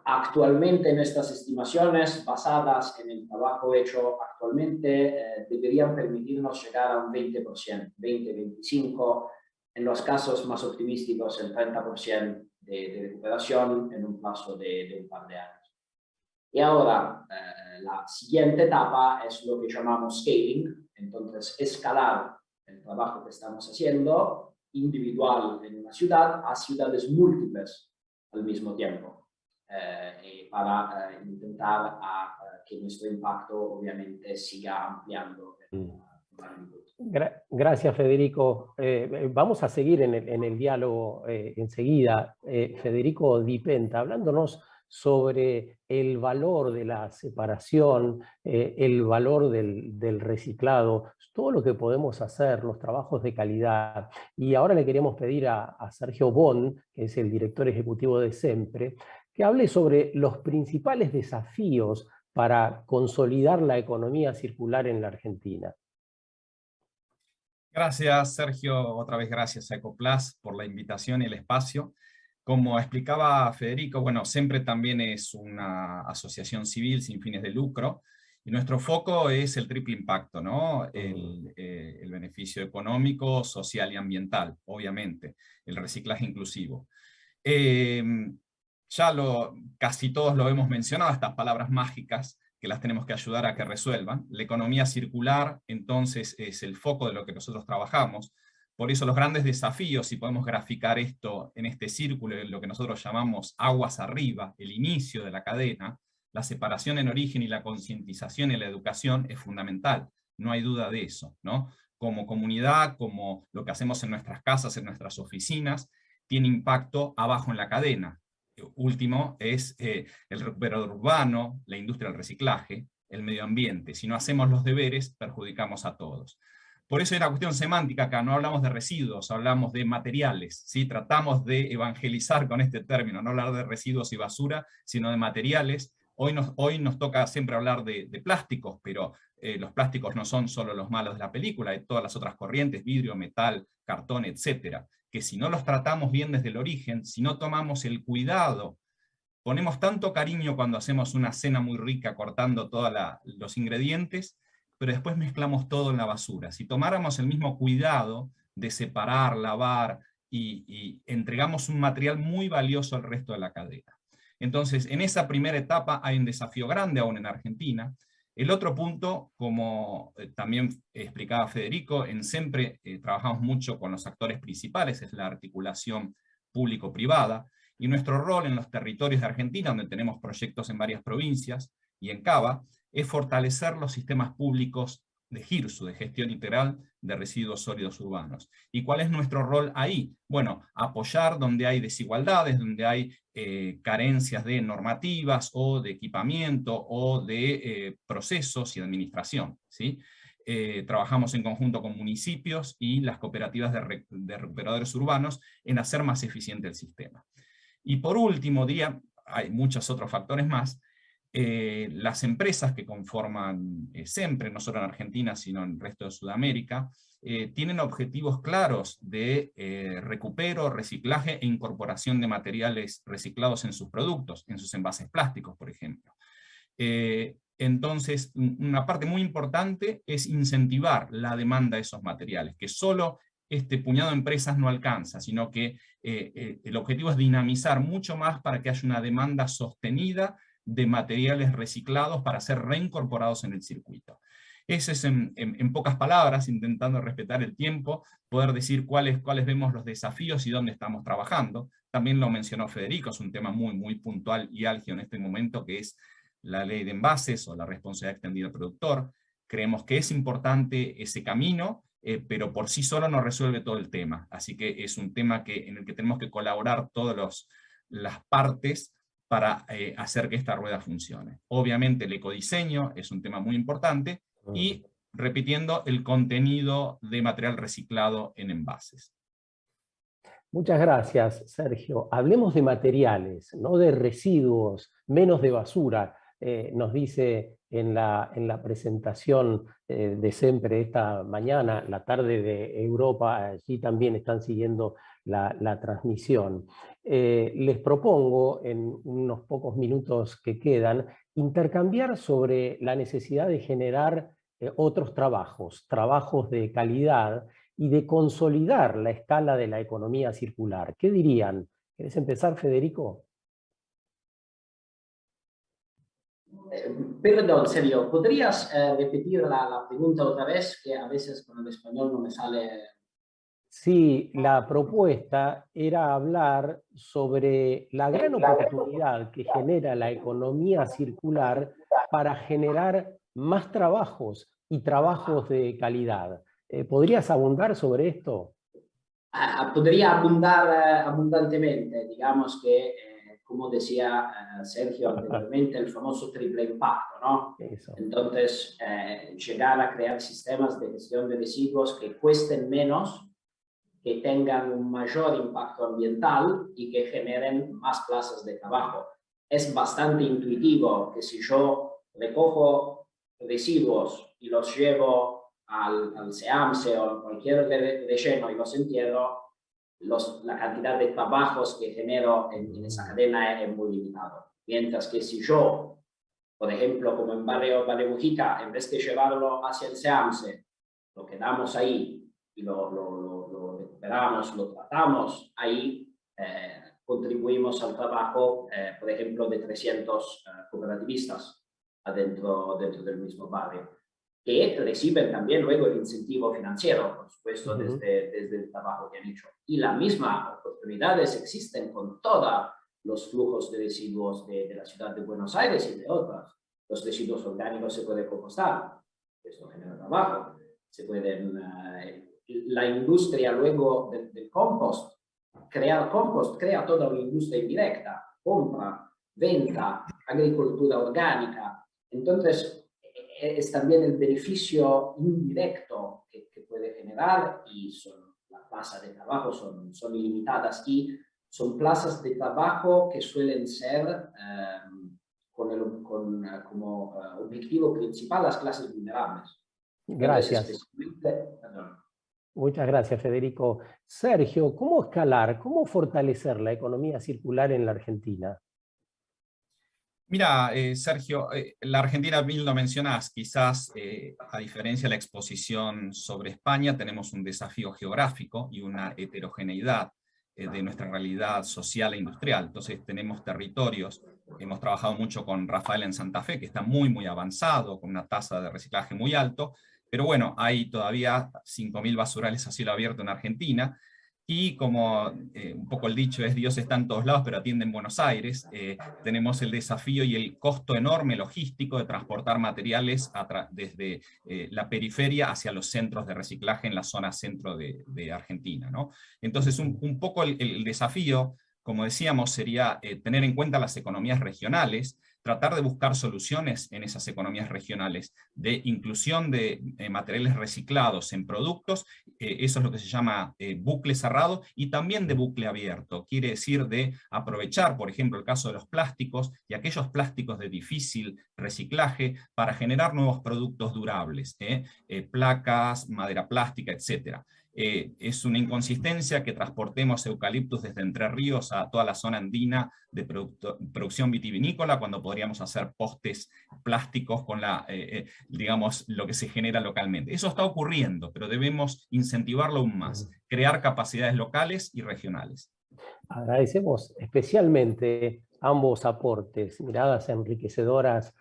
Actualmente nuestras estimaciones basadas en el trabajo hecho actualmente deberían permitirnos llegar a un 20%, 20-25%, en los casos más optimísticos el 30% de recuperación en un plazo de un par de años. Y ahora la siguiente etapa es lo que llamamos scaling, entonces escalar el trabajo que estamos haciendo individual en una ciudad a ciudades múltiples al mismo tiempo. Para intentar que nuestro impacto obviamente siga ampliando. Gracias, Federico. Vamos a seguir en el diálogo enseguida. Federico Di Penta, hablándonos sobre el valor de la separación, el valor del reciclado, todo lo que podemos hacer, los trabajos de calidad. Y ahora le queremos pedir a Sergio Bon, que es el director ejecutivo de SEMPRE, que hable sobre los principales desafíos para consolidar la economía circular en la Argentina. Gracias, Sergio. Otra vez gracias a Ecoplas por la invitación y el espacio. Como explicaba Federico, bueno, SEMPRE también es una asociación civil sin fines de lucro, y nuestro foco es el triple impacto, ¿no? El beneficio económico, social y ambiental, obviamente, el reciclaje inclusivo. Casi todos lo hemos mencionado, estas palabras mágicas que las tenemos que ayudar a que resuelvan. La economía circular, entonces, es el foco de lo que nosotros trabajamos. Por eso los grandes desafíos, si podemos graficar esto en este círculo, lo que nosotros llamamos aguas arriba, el inicio de la cadena, la separación en origen y la concientización y la educación es fundamental, no hay duda de eso, ¿no? Como comunidad, como lo que hacemos en nuestras casas, en nuestras oficinas, tiene impacto abajo en la cadena. Último es el recuperador urbano, la industria del reciclaje, el medio ambiente. Si no hacemos los deberes, perjudicamos a todos. Por eso hay una cuestión semántica acá, no hablamos de residuos, hablamos de materiales, ¿sí? Tratamos de evangelizar con este término, no hablar de residuos y basura, sino de materiales. Hoy nos toca siempre hablar de plásticos, pero los plásticos no son solo los malos de la película, hay todas las otras corrientes, vidrio, metal, cartón, etcétera, que si no los tratamos bien desde el origen, si no tomamos el cuidado, ponemos tanto cariño cuando hacemos una cena muy rica cortando todos los ingredientes, pero después mezclamos todo en la basura. Si tomáramos el mismo cuidado de separar, lavar y entregamos un material muy valioso al resto de la cadena. Entonces, en esa primera etapa hay un desafío grande aún en Argentina. El otro punto, como también explicaba Federico, en SEMPRE trabajamos mucho con los actores principales, es la articulación público-privada, y nuestro rol en los territorios de Argentina, donde tenemos proyectos en varias provincias, y en Cava, es fortalecer los sistemas públicos de GIRSU, de Gestión Integral de Residuos Sólidos Urbanos. ¿Y cuál es nuestro rol ahí? Bueno, apoyar donde hay desigualdades, donde hay carencias de normativas o de equipamiento o de procesos y administración, ¿sí? Trabajamos en conjunto con municipios y las cooperativas de recuperadores urbanos en hacer más eficiente el sistema. Y por último, hay muchos otros factores más, Las empresas que conforman SEMPRE, no solo en Argentina, sino en el resto de Sudamérica, tienen objetivos claros de recupero, reciclaje e incorporación de materiales reciclados en sus productos, en sus envases plásticos, por ejemplo. Entonces, una parte muy importante es incentivar la demanda de esos materiales, que solo este puñado de empresas no alcanza, sino que el objetivo es dinamizar mucho más para que haya una demanda sostenida de materiales reciclados para ser reincorporados en el circuito. Eso es en pocas palabras, intentando respetar el tiempo, poder decir cuáles vemos los desafíos y dónde estamos trabajando. También lo mencionó Federico, es un tema muy puntual y álgido en este momento, que es la ley de envases o la responsabilidad extendida del productor. Creemos que es importante ese camino, pero por sí solo no resuelve todo el tema. Así que es un tema en el que tenemos que colaborar todas las partes para hacer que esta rueda funcione. Obviamente el ecodiseño es un tema muy importante, y repitiendo el contenido de material reciclado en envases. Muchas gracias, Sergio. Hablemos de materiales, no de residuos, menos de basura. Nos dice en la presentación de SEMPRE esta mañana, la tarde de Europa, allí también están siguiendo la transmisión. Les propongo, en unos pocos minutos que quedan, intercambiar sobre la necesidad de generar otros trabajos de calidad y de consolidar la escala de la economía circular. ¿Qué dirían? ¿Querés empezar, Federico? Perdón, Sergio, ¿podrías repetir la pregunta otra vez? Que a veces con el español no me sale. Sí, la propuesta era hablar sobre la gran oportunidad que genera la economía circular para generar más trabajos y trabajos de calidad. ¿Podrías abundar sobre esto? Podría abundar abundantemente, digamos que, como decía Sergio anteriormente, el famoso triple impacto, ¿no? Eso. Entonces, llegar a crear sistemas de gestión de residuos que cuesten menos, que tengan un mayor impacto ambiental y que generen más plazas de trabajo. Es bastante intuitivo que si yo recojo residuos y los llevo al SEAMSE o a cualquier relleno y los entierro, la cantidad de trabajos que genero en esa cadena es muy limitado. Mientras que si yo, por ejemplo, como en Barrio Mujica, en vez de llevarlo hacia el SEAMSE, lo quedamos ahí y lo recuperamos, lo tratamos ahí, contribuimos al trabajo, por ejemplo, de 300 cooperativistas dentro del mismo barrio, que reciben también luego el incentivo financiero, por supuesto, desde el trabajo que han hecho. Y las mismas oportunidades existen con todos los flujos de residuos de la ciudad de Buenos Aires y de otras. Los residuos orgánicos se pueden compostar, esto genera trabajo. Se pueden, la industria luego del compost, crear compost, crea toda una industria indirecta, compra, venta, agricultura orgánica. Entonces, es también el beneficio indirecto que puede generar, y las plazas de trabajo son ilimitadas, y son plazas de trabajo que suelen ser como objetivo principal las clases vulnerables. Gracias. Muchas gracias, Federico. Sergio, ¿cómo escalar, cómo fortalecer la economía circular en la Argentina? Mira, Sergio, la Argentina, bien lo mencionás, quizás a diferencia de la exposición sobre España, tenemos un desafío geográfico y una heterogeneidad de nuestra realidad social e industrial. Entonces tenemos territorios, hemos trabajado mucho con Rafael en Santa Fe, que está muy avanzado, con una tasa de reciclaje muy alto, pero bueno, hay todavía 5.000 basurales a cielo abierto en Argentina, y como un poco el dicho es, Dios está en todos lados, pero atiende en Buenos Aires, tenemos el desafío y el costo enorme logístico de transportar materiales desde la periferia hacia los centros de reciclaje en la zona centro de Argentina, ¿no? Entonces un poco el desafío, como decíamos, sería tener en cuenta las economías regionales, tratar de buscar soluciones en esas economías regionales, de inclusión de materiales reciclados en productos, eso es lo que se llama bucle cerrado, y también de bucle abierto, quiere decir de aprovechar, por ejemplo, el caso de los plásticos y aquellos plásticos de difícil reciclaje para generar nuevos productos durables, placas, madera plástica, etc. Es una inconsistencia que transportemos eucaliptus desde Entre Ríos a toda la zona andina de producción vitivinícola, cuando podríamos hacer postes plásticos con digamos, lo que se genera localmente. Eso está ocurriendo, pero debemos incentivarlo aún más, crear capacidades locales y regionales. Agradecemos especialmente ambos aportes, miradas enriquecedoras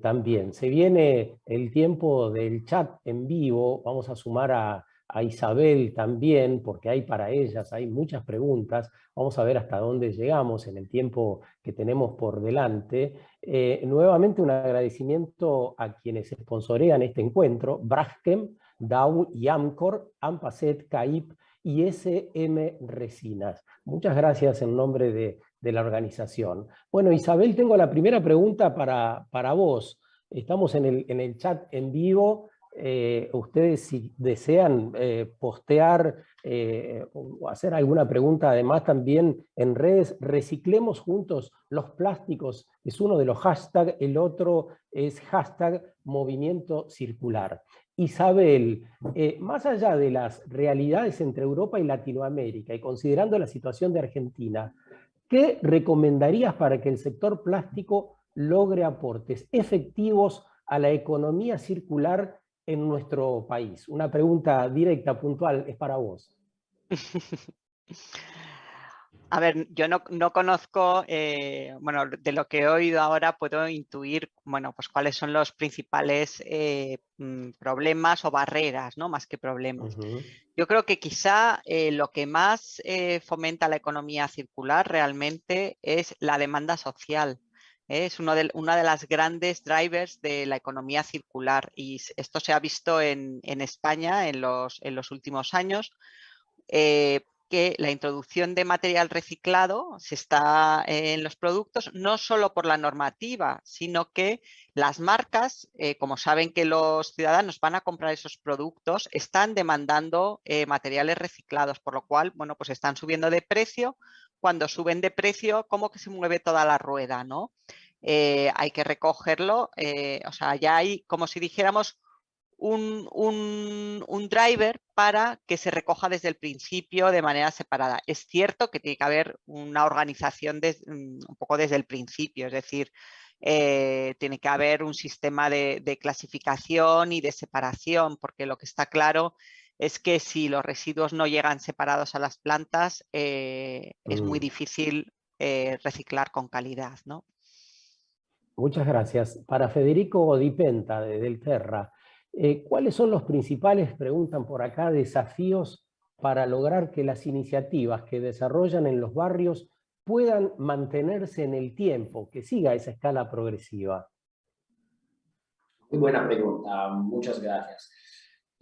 también. Se viene el tiempo del chat en vivo, vamos a sumar a Isabel también, porque hay para ellas, hay muchas preguntas. Vamos a ver hasta dónde llegamos en el tiempo que tenemos por delante. Nuevamente un agradecimiento a quienes sponsorean este encuentro: Braskem, Dow y Amcor, Ampacet, CAIP y SM Resinas. Muchas gracias en nombre de la organización. Bueno, Isabel, tengo la primera pregunta para vos. Estamos en el chat en vivo. Ustedes, si desean postear o hacer alguna pregunta, además también en redes, Reciclemos Juntos los Plásticos, es uno de los hashtags, el otro es hashtag Movimiento Circular. Isabel, más allá de las realidades entre Europa y Latinoamérica, y considerando la situación de Argentina, ¿qué recomendarías para que el sector plástico logre aportes efectivos a la economía circular en nuestro país? Una pregunta directa, puntual, es para vos. A ver, yo no conozco, bueno, de lo que he oído ahora puedo intuir, bueno, pues cuáles son los principales problemas o barreras, ¿no? Más que problemas. Yo creo que quizá lo que más fomenta la economía circular realmente es la demanda social. Es una de las grandes drivers de la economía circular, y esto se ha visto en España en los últimos años. Que la introducción de material reciclado se está en los productos, no solo por la normativa, sino que las marcas, como saben que los ciudadanos van a comprar esos productos, están demandando materiales reciclados, por lo cual, bueno, pues están subiendo de precio. Cuando suben de precio, como que se mueve toda la rueda, ¿no? Hay que recogerlo, o sea, ya hay, como si dijéramos, un driver para que se recoja desde el principio de manera separada. Es cierto que tiene que haber una organización un poco desde el principio, es decir, tiene que haber un sistema de clasificación y de separación, porque lo que está claro es que si los residuos no llegan separados a las plantas, es muy difícil reciclar con calidad, ¿no? Muchas gracias. Para Federico Di Penta, de Delterra, ¿cuáles son los principales, preguntan por acá, desafíos para lograr que las iniciativas que desarrollan en los barrios puedan mantenerse en el tiempo, que siga esa escala progresiva? Muy buena pregunta, muchas gracias.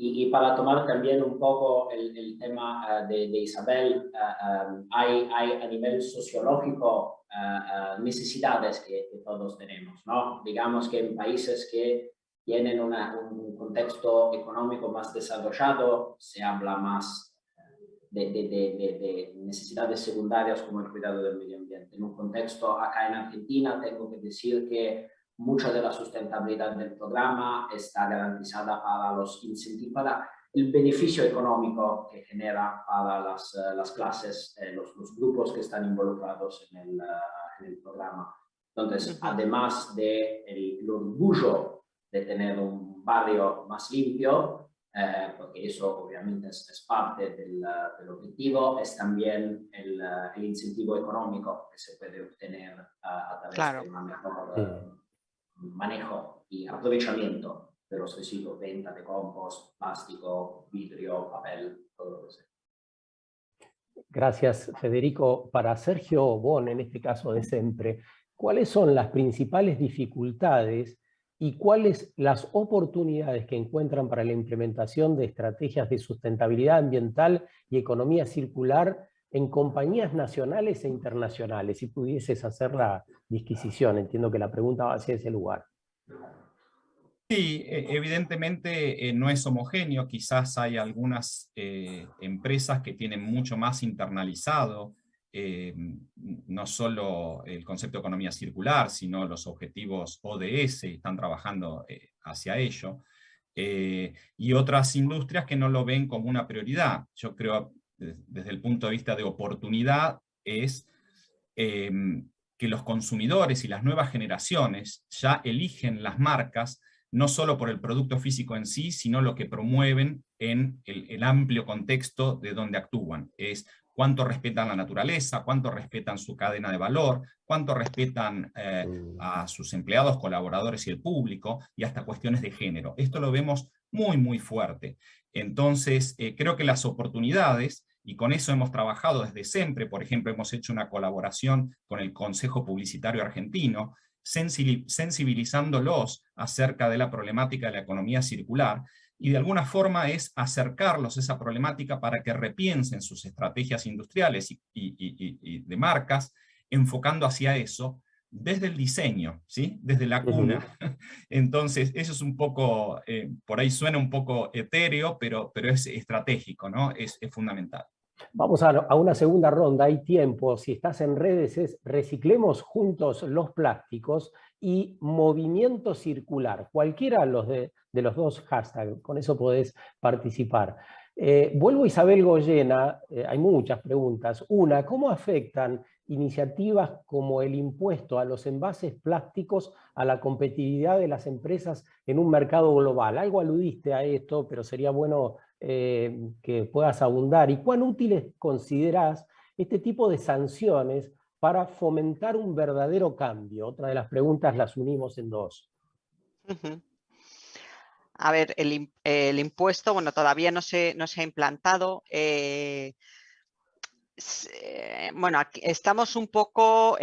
Y para tomar también un poco el tema de Isabel, hay a nivel sociológico necesidades que todos tenemos, ¿no? Digamos que en países que tienen un contexto económico más desarrollado, se habla más de necesidades secundarias como el cuidado del medio ambiente. En un contexto acá en Argentina, tengo que decir que mucha de la sustentabilidad del programa está garantizada para el beneficio económico que genera para las clases, los grupos que están involucrados en el programa. Entonces, además del orgullo de tener un barrio más limpio, porque eso obviamente es parte del objetivo, es también el incentivo económico que se puede obtener a través de una mejor manejo y aprovechamiento de los residuos, venta de compost, plástico, vidrio, papel, todo eso. Gracias, Federico. Para Sergio Bon, en este caso de SEMPRE, ¿cuáles son las principales dificultades y cuáles las oportunidades que encuentran para la implementación de estrategias de sustentabilidad ambiental y economía circular en compañías nacionales e internacionales, si pudieses hacer la disquisición. Entiendo que la pregunta va hacia ese lugar. Sí, evidentemente no es homogéneo, quizás hay algunas empresas que tienen mucho más internalizado no solo el concepto de economía circular, sino los objetivos ODS, y están trabajando hacia ello, y otras industrias que no lo ven como una prioridad. Yo creo, desde el punto de vista de oportunidad, es que los consumidores y las nuevas generaciones ya eligen las marcas no solo por el producto físico en sí, sino lo que promueven en el amplio contexto de donde actúan. Es cuánto respetan la naturaleza, cuánto respetan su cadena de valor, cuánto respetan a sus empleados, colaboradores y el público, y hasta cuestiones de género. Esto lo vemos muy, muy fuerte. Entonces, creo que las oportunidades, y con eso hemos trabajado desde siempre, por ejemplo, hemos hecho una colaboración con el Consejo Publicitario Argentino, sensibilizándolos acerca de la problemática de la economía circular, y de alguna forma es acercarlos a esa problemática para que repiensen sus estrategias industriales y de marcas, enfocando hacia eso desde el diseño, ¿sí? Desde la cuna. Entonces, eso es un poco, por ahí suena un poco etéreo, pero es estratégico, ¿no? Es fundamental. Vamos a una segunda ronda, hay tiempo. Si estás en redes es reciclemos juntos los plásticos y movimiento circular. Cualquiera de los dos hashtags, con eso podés participar. Vuelvo a Isabel Goyena, hay muchas preguntas. Una, ¿cómo afectan iniciativas como el impuesto a los envases plásticos a la competitividad de las empresas en un mercado global? Algo aludiste a esto, pero sería bueno que puedas abundar. ¿Y cuán útiles considerás este tipo de sanciones para fomentar un verdadero cambio? Otra de las preguntas las unimos en dos. A ver, el impuesto, bueno, todavía no se ha implantado. Bueno, aquí estamos un poco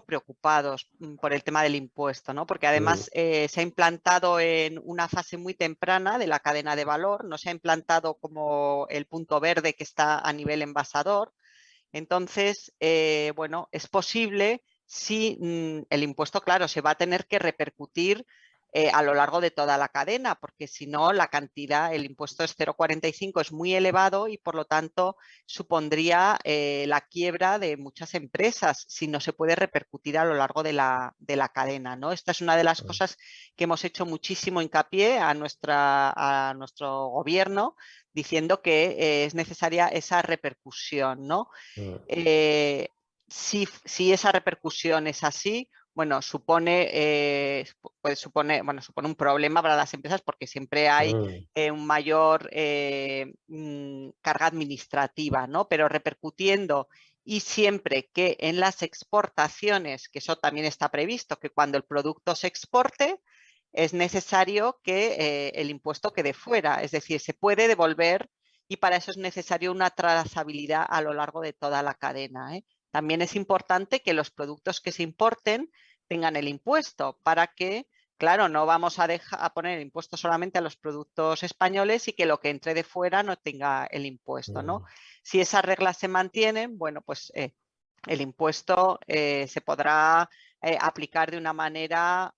preocupados por el tema del impuesto, ¿no? Porque además se ha implantado en una fase muy temprana de la cadena de valor, no se ha implantado como el punto verde que está a nivel envasador. Entonces, bueno, es posible si el impuesto, claro, se va a tener que repercutir a lo largo de toda la cadena, porque si no, la cantidad, el impuesto es 0,45, es muy elevado y por lo tanto supondría la quiebra de muchas empresas si no se puede repercutir a lo largo de la cadena, ¿no? Esta es una de las cosas que hemos hecho muchísimo hincapié a nuestro gobierno, diciendo que es necesaria esa repercusión, ¿no? Si esa repercusión es así, bueno, supone un problema para las empresas porque siempre hay un mayor carga administrativa, ¿no? Pero repercutiendo y siempre que en las exportaciones, que eso también está previsto, que cuando el producto se exporte es necesario que el impuesto quede fuera, es decir, se puede devolver y para eso es necesario una trazabilidad a lo largo de toda la cadena, ¿eh? También es importante que los productos que se importen tengan el impuesto para que, claro, no vamos a poner el impuesto solamente a los productos españoles y que lo que entre de fuera no tenga el impuesto, ¿no? Si esas reglas se mantienen, bueno, pues el impuesto se podrá aplicar de una manera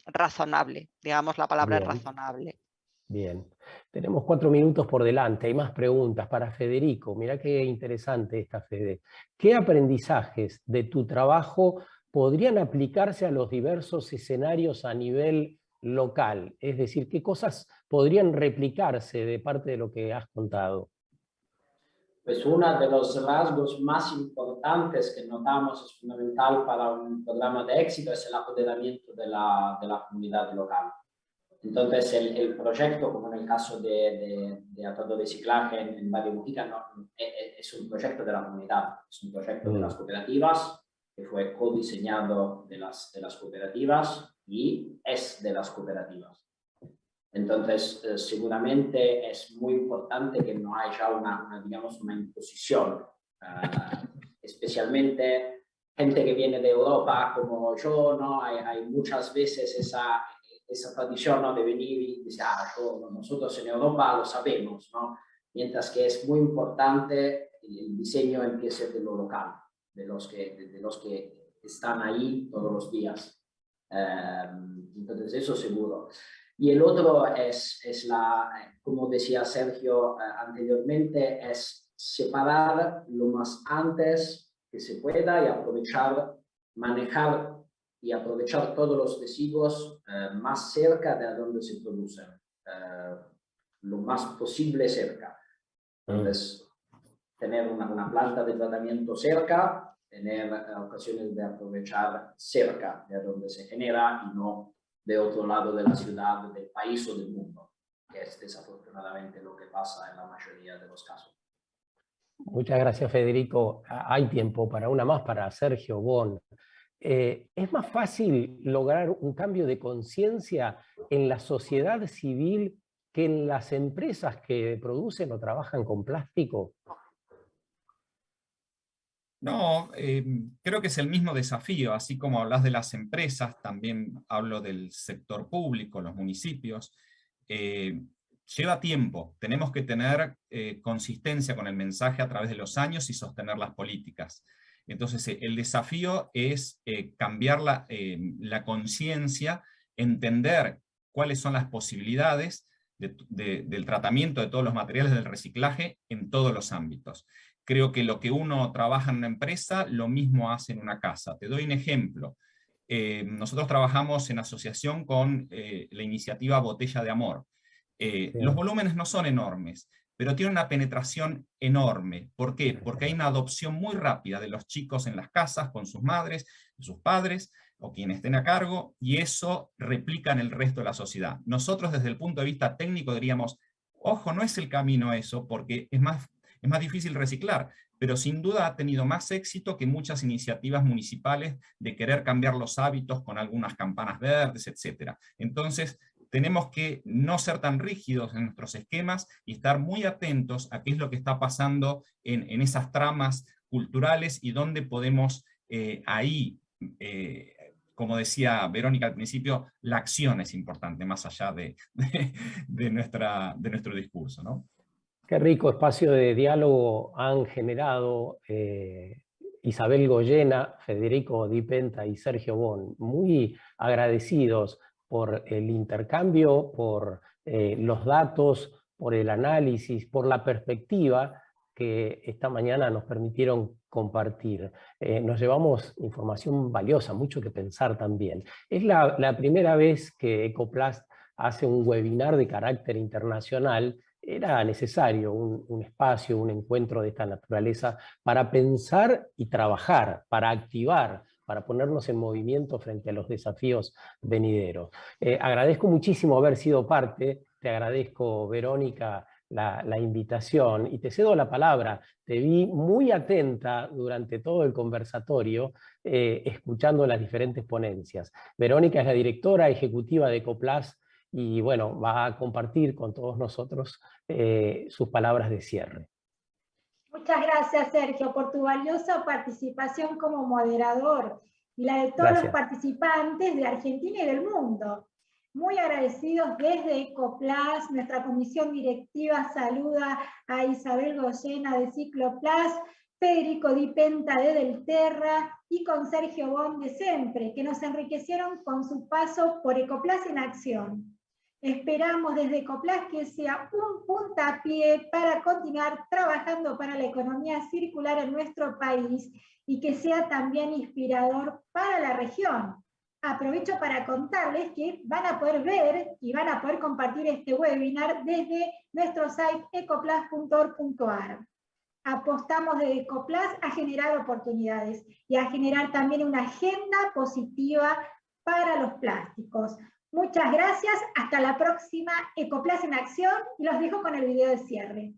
razonable, digamos, la palabra es razonable. Bien, tenemos 4 minutos por delante, hay más preguntas para Federico. Mirá qué interesante esta, Fede. ¿Qué aprendizajes de tu trabajo podrían aplicarse a los diversos escenarios a nivel local? Es decir, ¿qué cosas podrían replicarse de parte de lo que has contado? Pues uno de los rasgos más importantes que notamos es fundamental para un programa de éxito es el apoderamiento de la comunidad local. Entonces, el proyecto, como en el caso de A Todo Reciclaje en Barrio Mujica, no, es un proyecto de la comunidad, es un proyecto de las cooperativas, que fue codiseñado de las cooperativas y es de las cooperativas. Entonces, seguramente es muy importante que no haya digamos, una imposición, especialmente gente que viene de Europa como yo, ¿no? Hay muchas veces esa tradición, ¿no? De venir y decir, nosotros en Europa lo sabemos, ¿no? mientras que es muy importante el diseño empiece de lo local, de los que están ahí todos los días. Entonces eso seguro. Y el otro es como decía Sergio anteriormente, es separar lo más antes que se pueda y manejar y aprovechar todos los residuos más cerca de donde se producen, lo más posible cerca. Entonces, tener una planta de tratamiento cerca, tener ocasiones de aprovechar cerca de donde se genera y no de otro lado de la ciudad, del país o del mundo, que es desafortunadamente lo que pasa en la mayoría de los casos. Muchas gracias, Federico. Hay tiempo para una más, para Sergio Bon. ¿Es más fácil lograr un cambio de conciencia en la sociedad civil que en las empresas que producen o trabajan con plástico? No, creo que es el mismo desafío. Así como hablas de las empresas, también hablo del sector público, los municipios. Lleva tiempo, tenemos que tener consistencia con el mensaje a través de los años y sostener las políticas. Entonces el desafío es cambiar la conciencia, entender cuáles son las posibilidades del tratamiento de todos los materiales del reciclaje en todos los ámbitos. Creo que lo que uno trabaja en una empresa, lo mismo hace en una casa. Te doy un ejemplo. Nosotros trabajamos en asociación con la iniciativa Botella de Amor. Los volúmenes no son enormes, pero tienen una penetración enorme. ¿Por qué? Porque hay una adopción muy rápida de los chicos en las casas, con sus madres, sus padres, o quienes estén a cargo, y eso replica en el resto de la sociedad. Nosotros desde el punto de vista técnico diríamos, ojo, no es el camino eso, porque es más difícil reciclar, pero sin duda ha tenido más éxito que muchas iniciativas municipales de querer cambiar los hábitos con algunas campanas verdes, etc. Entonces, tenemos que no ser tan rígidos en nuestros esquemas y estar muy atentos a qué es lo que está pasando en esas tramas culturales y dónde podemos como decía Verónica al principio, la acción es importante, más allá de nuestro discurso, ¿no? Qué rico espacio de diálogo han generado Isabel Goyena, Federico Di Penta y Sergio Bon. Muy agradecidos por el intercambio, por los datos, por el análisis, por la perspectiva que esta mañana nos permitieron compartir. Nos llevamos información valiosa, mucho que pensar también. Es la primera vez que Ecoplast hace un webinar de carácter internacional. Era necesario un espacio, un encuentro de esta naturaleza para pensar y trabajar, para activar, para ponernos en movimiento frente a los desafíos venideros. Agradezco muchísimo haber sido parte, te agradezco, Verónica, la invitación, y te cedo la palabra. Te vi muy atenta durante todo el conversatorio, escuchando las diferentes ponencias. Verónica es la directora ejecutiva de Ecoplast, y bueno, va a compartir con todos nosotros sus palabras de cierre. Muchas gracias, Sergio, por tu valiosa participación como moderador y la de todos los participantes de Argentina y del mundo. Muy agradecidos desde Ecoplast. Nuestra comisión directiva saluda a Isabel Goyena de Cicloplast, Federico Di Penta de Delterra y con Sergio Bon de Sempre, que nos enriquecieron con su paso por Ecoplast en acción. Esperamos desde Ecoplast que sea un puntapié para continuar trabajando para la economía circular en nuestro país y que sea también inspirador para la región. Aprovecho para contarles que van a poder ver y van a poder compartir este webinar desde nuestro site ecoplast.org.ar. Apostamos desde Ecoplast a generar oportunidades y a generar también una agenda positiva para los plásticos. Muchas gracias, hasta la próxima Ecoplast en acción, y los dejo con el video de cierre.